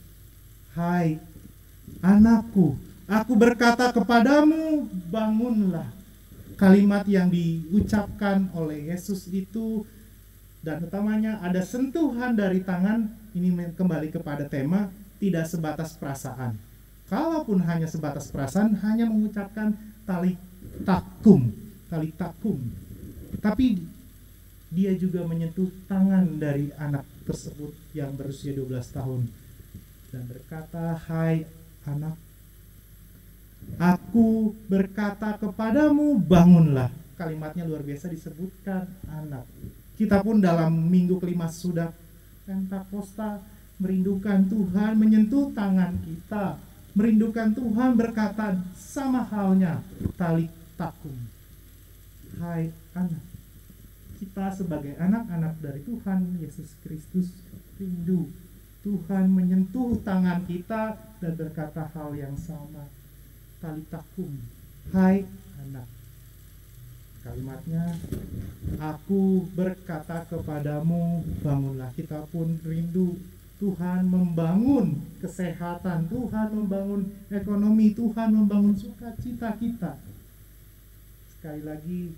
hai anakku, aku berkata kepadamu, bangunlah. Kalimat yang diucapkan oleh Yesus itu, dan utamanya ada sentuhan dari tangan. Ini kembali kepada tema tidak sebatas perasaan. Kalaupun hanya sebatas perasaan, hanya mengucapkan talitakum, tapi dia juga menyentuh tangan dari anak tersebut yang berusia 12 tahun dan berkata, hai anak, aku berkata kepadamu, bangunlah. Kalimatnya luar biasa, disebutkan anak. Kita pun dalam minggu kelima sudah Pentakosta merindukan Tuhan menyentuh tangan kita, merindukan Tuhan berkata sama halnya talitakum, hai anak. Kita sebagai anak-anak dari Tuhan Yesus Kristus rindu Tuhan menyentuh tangan kita dan berkata hal yang sama, talitakum, hai anak. Kalimatnya, aku berkata kepadamu, bangunlah. Kita pun rindu Tuhan membangun kesehatan, Tuhan membangun ekonomi, Tuhan membangun sukacita kita. Sekali lagi,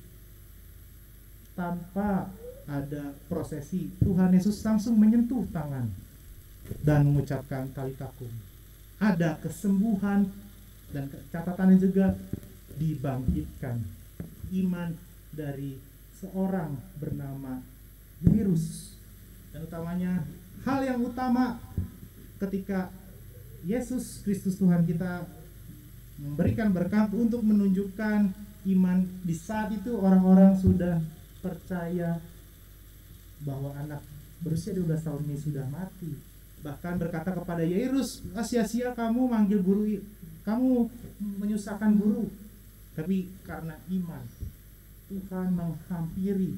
tanpa ada prosesi, Tuhan Yesus langsung menyentuh tangan dan mengucapkan talitakum. Ada kesembuhan dan catatannya juga dibangkitkan. Iman dari seorang bernama Yairus. Dan utamanya, hal yang utama ketika Yesus Kristus Tuhan kita memberikan berkat untuk menunjukkan iman, di saat itu orang-orang sudah percaya bahwa anak berusia 12 tahun ini sudah mati. Bahkan berkata kepada Yairus, sia-sia kamu manggil guru, kamu menyusahkan guru. Tapi karena iman, Tuhan menghampiri,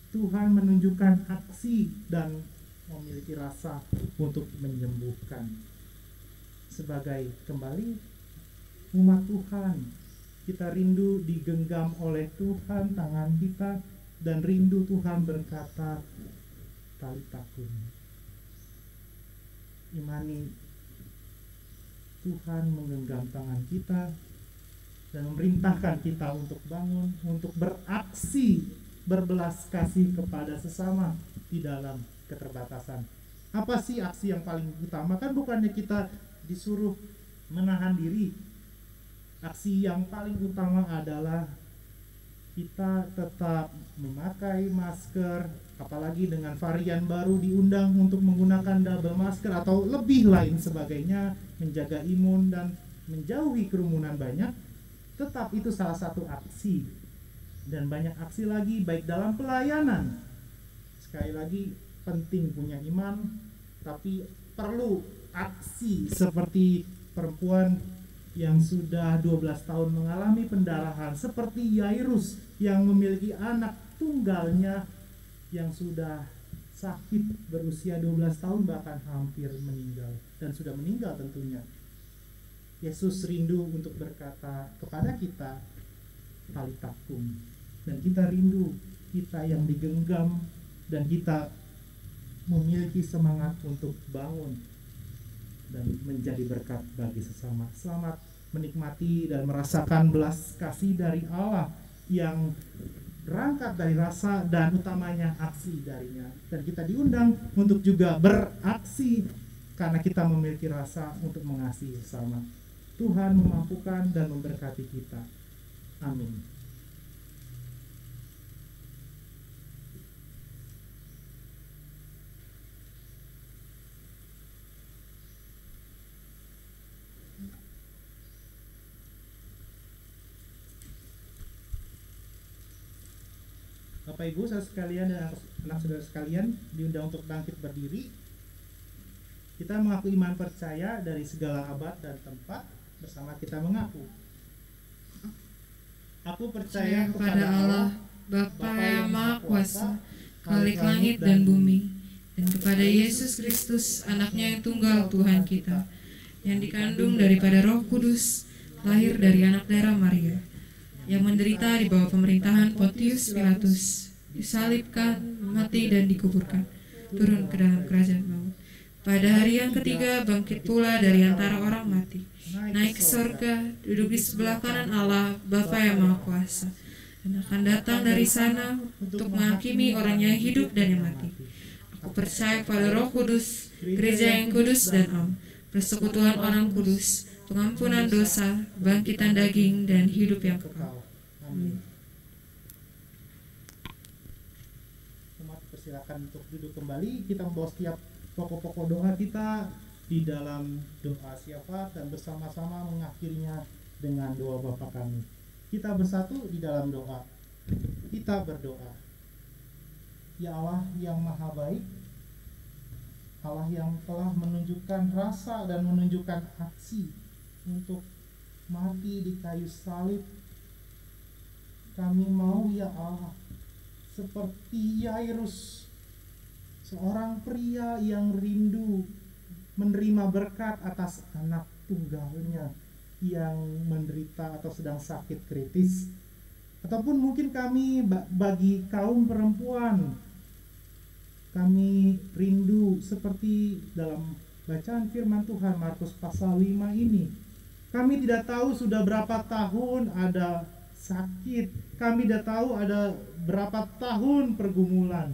Tuhan menunjukkan aksi dan memiliki rasa untuk menyembuhkan. Sebagai kembali umat Tuhan, kita rindu digenggam oleh Tuhan tangan kita, dan rindu Tuhan berkata talitakum. Imani Tuhan menggenggam tangan kita dan memerintahkan kita untuk bangun, untuk beraksi, berbelas kasih kepada sesama di dalam keterbatasan. Apa sih aksi yang paling utama? Kan bukannya kita disuruh menahan diri. Aksi yang paling utama adalah kita tetap memakai masker, apalagi dengan varian baru diundang untuk menggunakan double masker atau lebih lain sebagainya, menjaga imun dan menjauhi kerumunan banyak. Tetap itu salah satu aksi, dan banyak aksi lagi baik dalam pelayanan. Sekali lagi, penting punya iman, tapi perlu aksi seperti perempuan yang sudah 12 tahun mengalami pendarahan, seperti Yairus yang memiliki anak tunggalnya yang sudah sakit berusia 12 tahun, bahkan hampir meninggal, dan sudah meninggal tentunya. Yesus rindu untuk berkata kepada kita talitakum, dan kita rindu kita yang digenggam, dan kita memiliki semangat untuk bangun dan menjadi berkat bagi sesama. Selamat menikmati dan merasakan belas kasih dari Allah yang berangkat dari rasa dan utamanya aksi darinya. Dan kita diundang untuk juga beraksi karena kita memiliki rasa untuk mengasihi sesama. Tuhan memampukan dan memberkati kita. Amin. Bapak Ibu saudara sekalian dan anak saudara sekalian diundang untuk bangkit berdiri. Kita mengaku iman percaya dari segala abad dan tempat. Bersama kita mengaku, aku percaya kepada Allah, Bapa yang Maha Kuasa, Khalik langit dan bumi, dan kepada Yesus Kristus, anaknya yang tunggal Tuhan kita, yang dikandung daripada Roh Kudus, lahir dari anak darah Maria, yang menderita di bawah pemerintahan Pontius Pilatus, disalibkan, mati dan dikuburkan, turun ke dalam kerajaan maut. Pada hari yang ketiga bangkit pula dari antara orang mati, naik ke sorga, duduk di sebelah kanan Allah, Bapa yang Maha Kuasa, dan akan datang dari sana untuk menghakimi orang yang hidup dan yang mati. Aku percaya pada Roh Kudus, gereja yang kudus dan am, persekutuan orang kudus, pengampunan dosa, bangkitan daging, dan hidup yang kekal. Amin. Umat persilakan untuk duduk kembali. Kita membawa setiap pokok-pokok doa kita di dalam doa syafaat dan bersama-sama mengakhirinya dengan doa Bapa kami. Kita bersatu di dalam doa. Kita berdoa. Ya Allah yang maha baik, Allah yang telah menunjukkan rasa dan menunjukkan aksi untuk mati di kayu salib, kami mau ya Allah seperti Yairus, seorang pria yang rindu menerima berkat atas anak tunggalnya yang menderita atau sedang sakit kritis. Ataupun mungkin kami bagi kaum perempuan, kami rindu seperti dalam bacaan firman Tuhan Markus pasal 5 ini. Kami tidak tahu sudah berapa tahun ada sakit, kami tidak tahu ada berapa tahun pergumulan.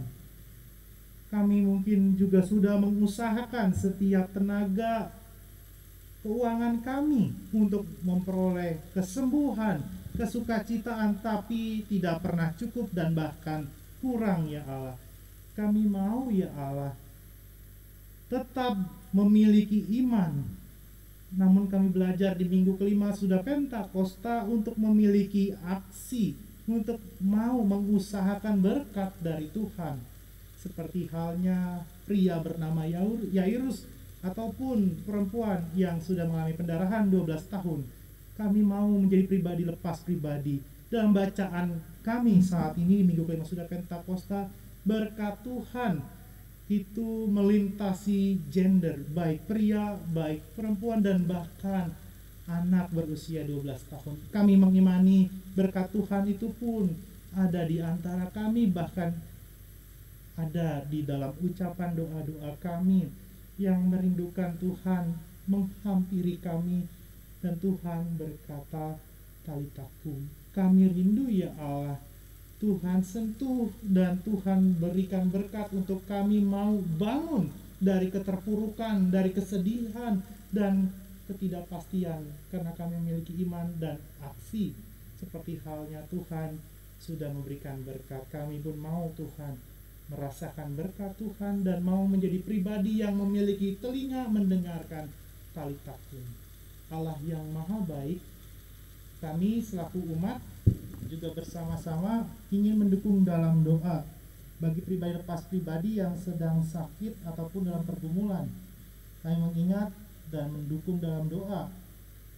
Kami mungkin juga sudah mengusahakan setiap tenaga keuangan kami untuk memperoleh kesembuhan, kesukacitaan, tapi tidak pernah cukup dan bahkan kurang ya Allah. Kami mau ya Allah tetap memiliki iman. Namun kami belajar di minggu kelima sudah Pentakosta untuk memiliki aksi, untuk mau mengusahakan berkat dari Tuhan. Seperti halnya pria bernama Yairus ataupun perempuan yang sudah mengalami pendarahan 12 tahun. Kami mau menjadi pribadi lepas pribadi. Dalam bacaan kami saat ini minggu kelima sudah Pentakosta, berkat Tuhan itu melintasi gender, baik pria, baik perempuan, dan bahkan anak berusia 12 tahun. Kami mengimani berkat Tuhan itu pun ada di antara kami, bahkan ada di dalam ucapan doa-doa kami yang merindukan Tuhan menghampiri kami, dan Tuhan berkata, "Talitakum." Kami rindu ya Allah, Tuhan sentuh dan Tuhan berikan berkat untuk kami mau bangun dari keterpurukan, dari kesedihan dan ketidakpastian, karena kami memiliki iman dan aksi. Seperti halnya Tuhan sudah memberikan berkat, kami pun mau Tuhan merasakan berkat Tuhan dan mau menjadi pribadi yang memiliki telinga mendengarkan talitakum. Allah yang maha baik, kami selaku umat juga bersama-sama ingin mendukung dalam doa bagi pribadi lepas pribadi yang sedang sakit ataupun dalam pergumulan. Kami mengingat dan mendukung dalam doa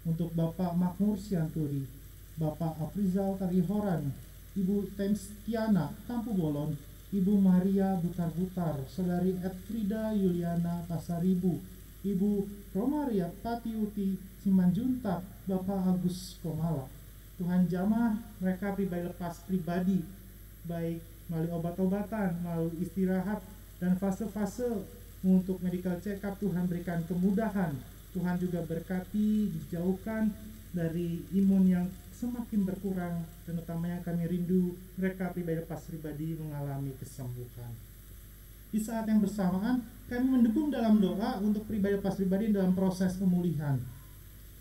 untuk Bapak Makmur Sianturi, Bapak Afrizal Tarihoran, Ibu Temstiana Tampu Bolon, Ibu Maria Butar-Butar, Saudari Edfrida Yuliana Pasaribu, Ibu Romaria Patiuti Simanjuntak, Bapak Agus Komala. Tuhan jamah mereka pribadi lepas pribadi, baik melalui obat-obatan, melalui istirahat, dan fase-fase untuk medical check-up. Tuhan berikan kemudahan. Tuhan juga berkati, dijauhkan dari imun yang semakin berkurang, dan utamanya kami rindu mereka pribadi lepas pribadi mengalami kesembuhan. Di saat yang bersamaan, kami mendukung dalam doa untuk pribadi lepas pribadi dalam proses pemulihan.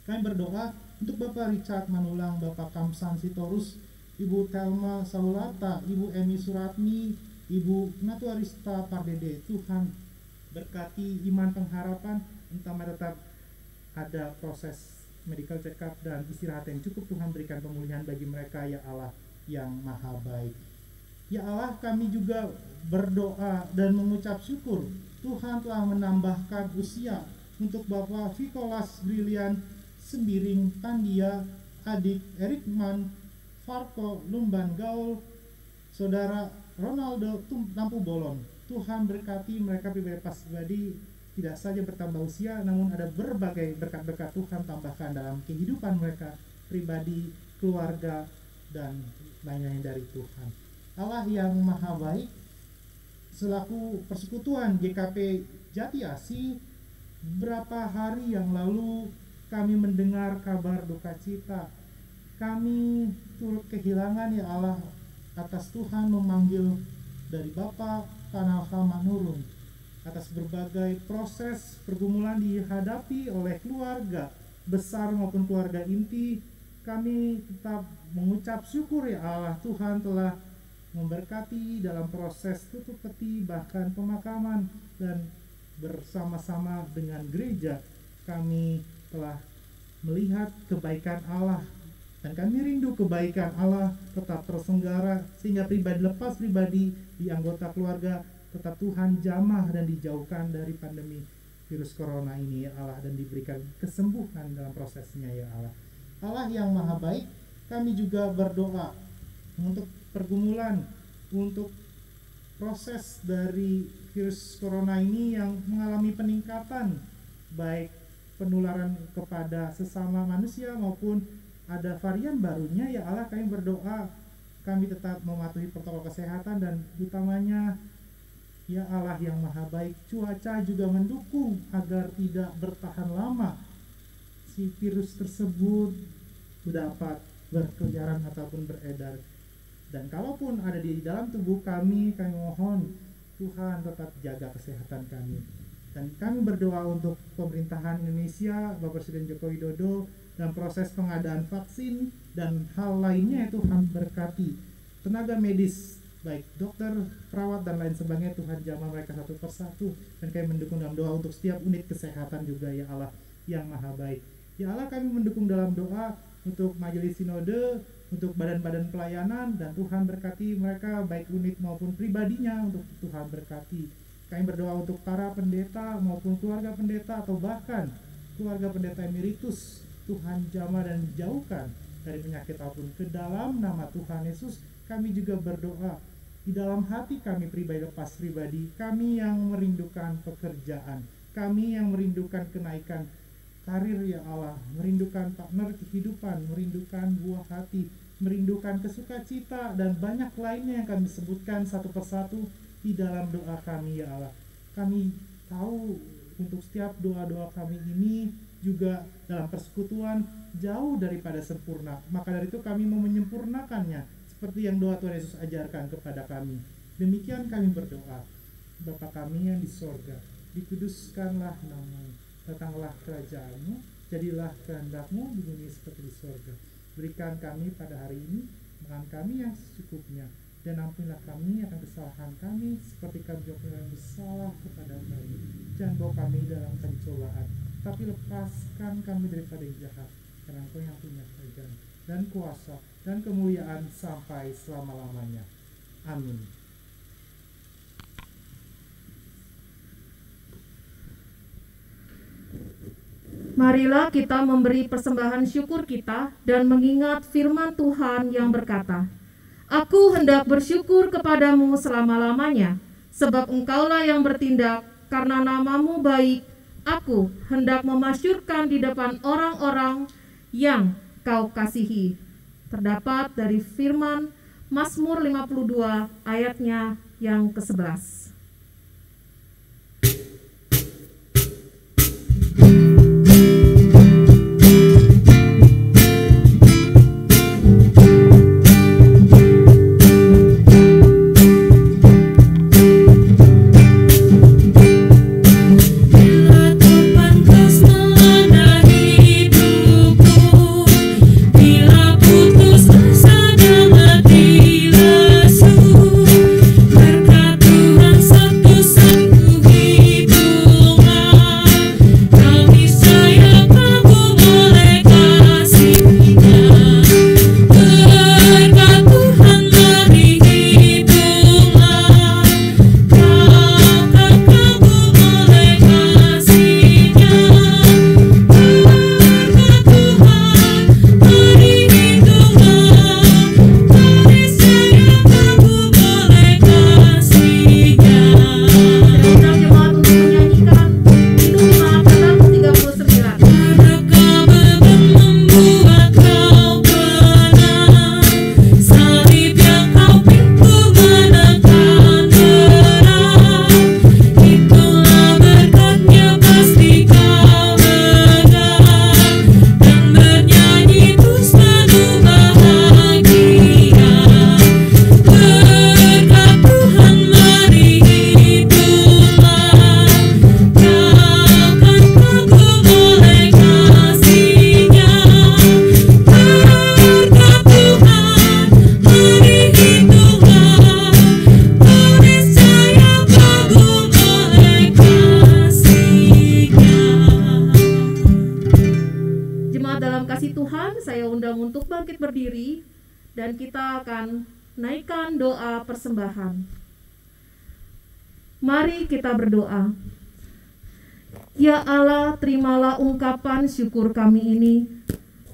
Kami berdoa untuk Bapak Richard Manulang, Bapak Kamsan Sitorus, Ibu Thelma Saulata, Ibu Emi Suratmi, Ibu Natuarista Pardede. Tuhan berkati iman pengharapan, entah tetap ada proses medical check up dan istirahat yang cukup. Tuhan berikan pemulihan bagi mereka, ya Allah yang maha baik. Ya Allah, kami juga berdoa dan mengucap syukur Tuhan telah menambahkan usia untuk Bapak Vikolas Brilian Sembiring Tandia, adik Erikman Farko Lumban Gaul, saudara Ronaldo Tampu Bolon. Tuhan berkati mereka pribadi tidak saja bertambah usia, namun ada berbagai berkat-berkat Tuhan tambahkan dalam kehidupan mereka pribadi, keluarga, dan lain-lain dari Tuhan. Allah yang maha baik, selaku persekutuan GKP Jati Asih, beberapa hari yang lalu kami mendengar kabar duka cita. Kami turut kehilangan, ya Allah, atas Tuhan memanggil dari Bapak Kanalha Manurung. Atas berbagai proses pergumulan dihadapi oleh keluarga besar maupun keluarga inti, kami tetap mengucap syukur, ya Allah, Tuhan telah memberkati dalam proses tutup peti bahkan pemakaman, dan bersama-sama dengan gereja kami telah melihat kebaikan Allah, dan kami rindu kebaikan Allah tetap terselenggara sehingga pribadi lepas pribadi di anggota keluarga tetap Tuhan jamah dan dijauhkan dari pandemi virus corona ini, ya Allah, dan diberikan kesembuhan dalam prosesnya, ya Allah. Allah yang maha baik, kami juga berdoa untuk pergumulan, untuk proses dari virus corona ini yang mengalami peningkatan, baik penularan kepada sesama manusia maupun ada varian barunya, ya Allah. Kami berdoa kami tetap mematuhi protokol kesehatan, dan utamanya, ya Allah yang maha baik, cuaca juga mendukung agar tidak bertahan lama si virus tersebut dapat berkeliaran ataupun beredar. Dan kalaupun ada di dalam tubuh kami mohon Tuhan tetap jaga kesehatan kami. Dan kami berdoa untuk pemerintahan Indonesia, Bapak Presiden Joko Widodo, dan proses pengadaan vaksin dan hal lainnya, Tuhan berkati tenaga medis, baik dokter, perawat, dan lain sebagainya. Tuhan jamah mereka satu persatu, dan kami mendukung dalam doa untuk setiap unit kesehatan juga, ya Allah yang maha baik. Ya Allah, kami mendukung dalam doa untuk majelis sinode, untuk badan-badan pelayanan, dan Tuhan berkati mereka baik unit maupun pribadinya, untuk Tuhan berkati. Kami berdoa untuk para pendeta maupun keluarga pendeta atau bahkan keluarga pendeta emeritus. Tuhan jamah dan jauhkan dari penyakit apapun. Ke dalam nama Tuhan Yesus kami juga berdoa. Di dalam hati kami pribadi lepas pribadi, kami yang merindukan pekerjaan, kami yang merindukan kenaikan karir, ya Allah, merindukan partner kehidupan, merindukan buah hati, merindukan kesukacita, dan banyak lainnya yang kami sebutkan satu persatu di dalam doa kami, ya Allah. Kami tahu untuk setiap doa-doa kami ini juga dalam persekutuan jauh daripada sempurna. Maka dari itu kami mau menyempurnakannya seperti yang doa Tuhan Yesus ajarkan kepada kami. Demikian kami berdoa. Bapa kami yang di sorga, dikuduskanlah namamu, datanglah kerajaan-Mu, jadilah kehendak-Mu di bumi seperti di sorga. Berikan kami pada hari ini makan kami yang secukupnya, dan ampunilah kami akan kesalahan kami seperti kami juga yang bersalah kepada kami. Jangan bawa kami dalam pencobaan, tapi lepaskan kami daripada yang jahat, karena Engkau yang punya kerajaan dan kuasa dan kemuliaan sampai selama-lamanya. Amin. Marilah kita memberi persembahan syukur kita dan mengingat firman Tuhan yang berkata, Aku hendak bersyukur kepadamu selama-lamanya, sebab Engkaulah yang bertindak, karena namamu baik, aku hendak memasyurkan di depan orang-orang yang kau kasihi. Terdapat dari firman Mazmur 52 ayatnya yang ke-11. berdiri dan kita akan naikkan doa persembahan. Mari kita berdoa. Ya Allah, terimalah ungkapan syukur kami ini,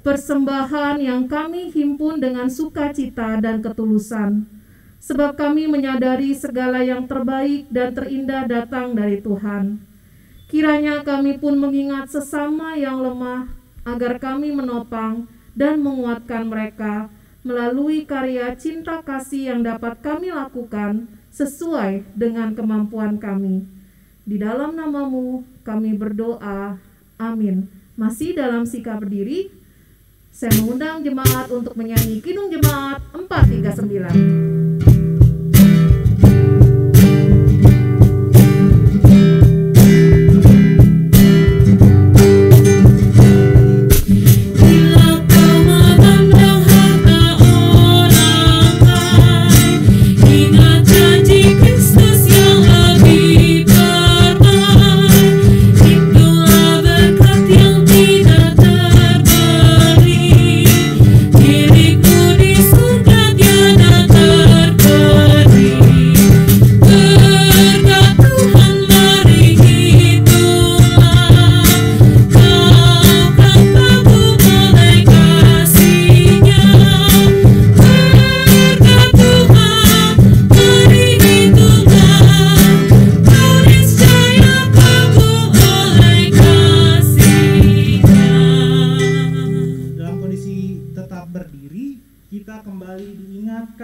persembahan yang kami himpun dengan sukacita dan ketulusan, sebab kami menyadari segala yang terbaik dan terindah datang dari Tuhan. Kiranya kami pun mengingat sesama yang lemah, agar kami menopang dan menguatkan mereka melalui karya cinta kasih yang dapat kami lakukan sesuai dengan kemampuan kami. Di dalam nama-Mu kami berdoa, amin. Masih dalam sikap berdiri, saya mengundang jemaat untuk menyanyi Kidung Jemaat 439.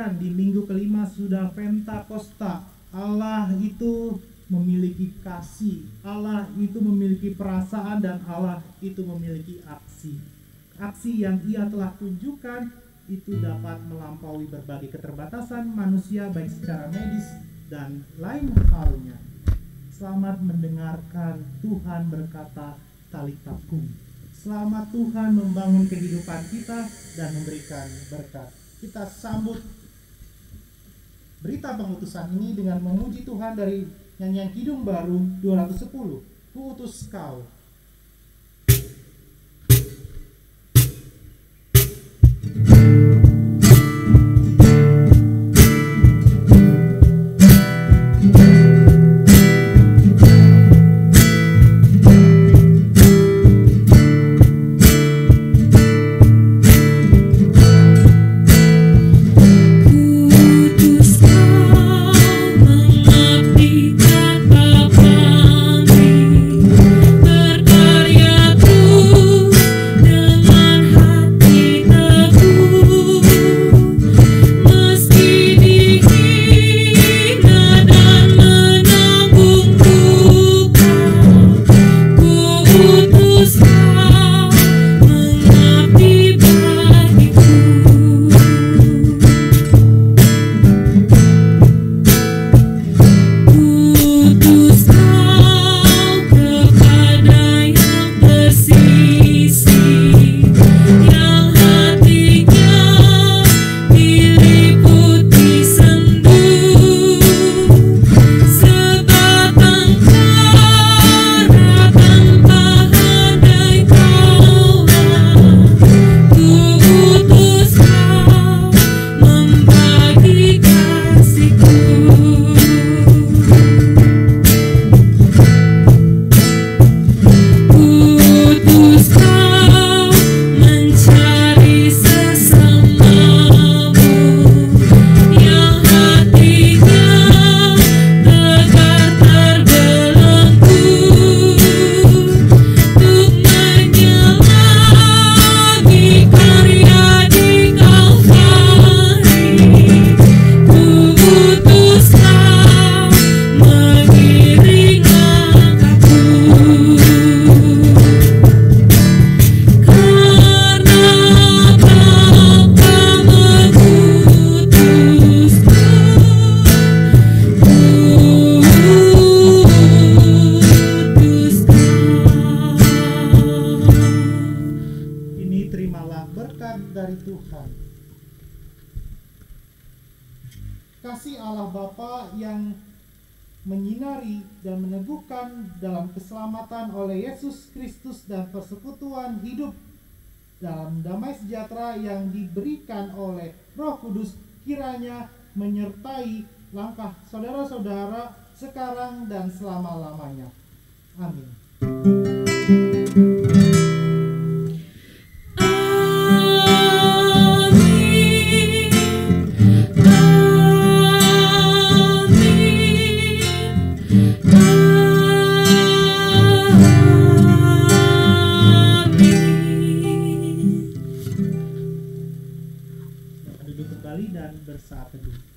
Di minggu kelima sudah Pentakosta. Allah itu memiliki kasih, Allah itu memiliki perasaan, dan Allah itu memiliki aksi. Aksi yang Ia telah tunjukkan itu dapat melampaui berbagai keterbatasan manusia, baik secara medis dan lain halnya. Selamat mendengarkan Tuhan berkata Talita Kum. Selamat Tuhan membangun kehidupan kita dan memberikan berkat. Kita sambut berita pengutusan ini dengan memuji Tuhan dari nyanyian Kidung Baru 210, Kuutus Kau. kasih Allah Bapa yang menyinari dan meneguhkan dalam keselamatan oleh Yesus Kristus dan persekutuan hidup dalam damai sejahtera yang diberikan oleh Roh Kudus kiranya menyertai langkah saudara-saudara sekarang dan selama-lamanya. Amin. Duduk kembali dan bersaat teduh.